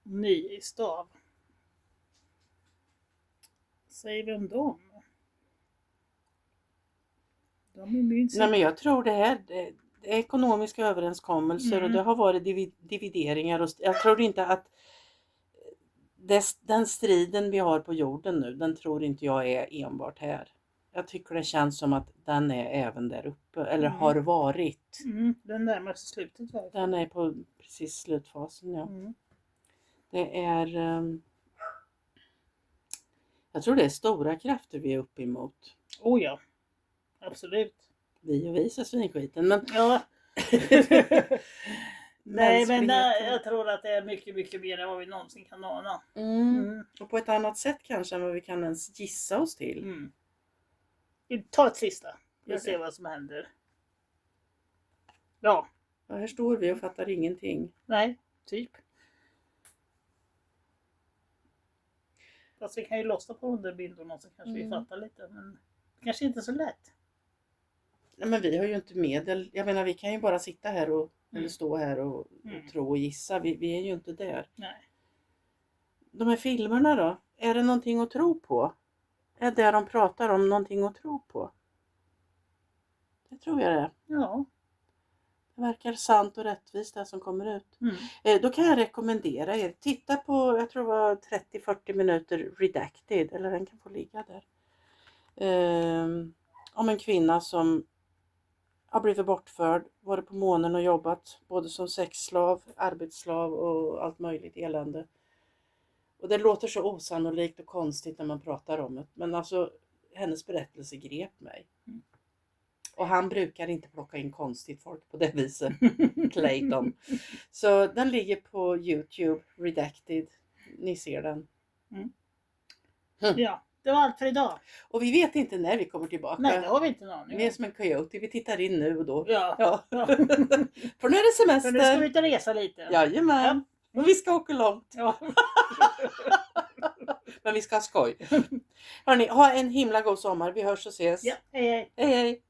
Ny i stav. Säger vi om dem? De är minst... Nej, men jag tror det här det är ekonomiska överenskommelser och det har varit divideringar. Och jag tror inte att den striden vi har på jorden nu, den tror inte jag är enbart här. jag tycker det känns som att den är även där uppe. Eller har varit. Den närmar sig slutet. Den är på precis slutfasen, ja. Det är... jag tror det är stora krafter vi är uppe emot. Oh ja, absolut. Vi och visar svinskiten, men... Ja. Nej, men jag tror att det är mycket, mycket mer än vad vi någonsin kan ana. Och på ett annat sätt kanske än vad vi kan ens gissa oss till. Vi tar ett sista. Vi ser vad som händer. Ja. Ja, här står vi och fattar ingenting. Nej, typ. Fast vi kan ju lossa på de där bilderna så kanske vi fattar lite. Men det kanske inte är så lätt. Nej, men vi har ju inte medel. Jag menar, vi kan ju bara sitta här och eller stå här och tro och gissa. Vi är ju inte där. Nej. De här filmerna då? Är det någonting att tro på? Är det de pratar om någonting att tro på? Det tror jag det. Ja. Det verkar sant och rättvist det som kommer ut. Då kan jag rekommendera er. Titta på, jag tror det var 30-40 minuter Redacted. Eller den kan få ligga där. Om en kvinna som har blivit bortförd. Varit på månen och jobbat. Både som sexslav, arbetsslav och allt möjligt elände. Och det låter så osannolikt och konstigt när man pratar om det. Men alltså, hennes berättelse grep mig. Och han brukar inte plocka in konstigt folk på det viset. Clayton. Så den ligger på YouTube, Redacted. Ni ser den. Ja, det var allt för idag. Och vi vet inte när vi kommer tillbaka. Nej, det har vi inte någon aning. Vi är som en coyote, vi tittar in nu och då. Ja. För nu är det semester. För nu ska vi ut och resa lite. Jajamän. Och vi ska åka långt. Ja. Men vi ska ha skoj. Hörrni, ha en himla god sommar. Vi hörs och ses. Ja, hej hej. Hej hej.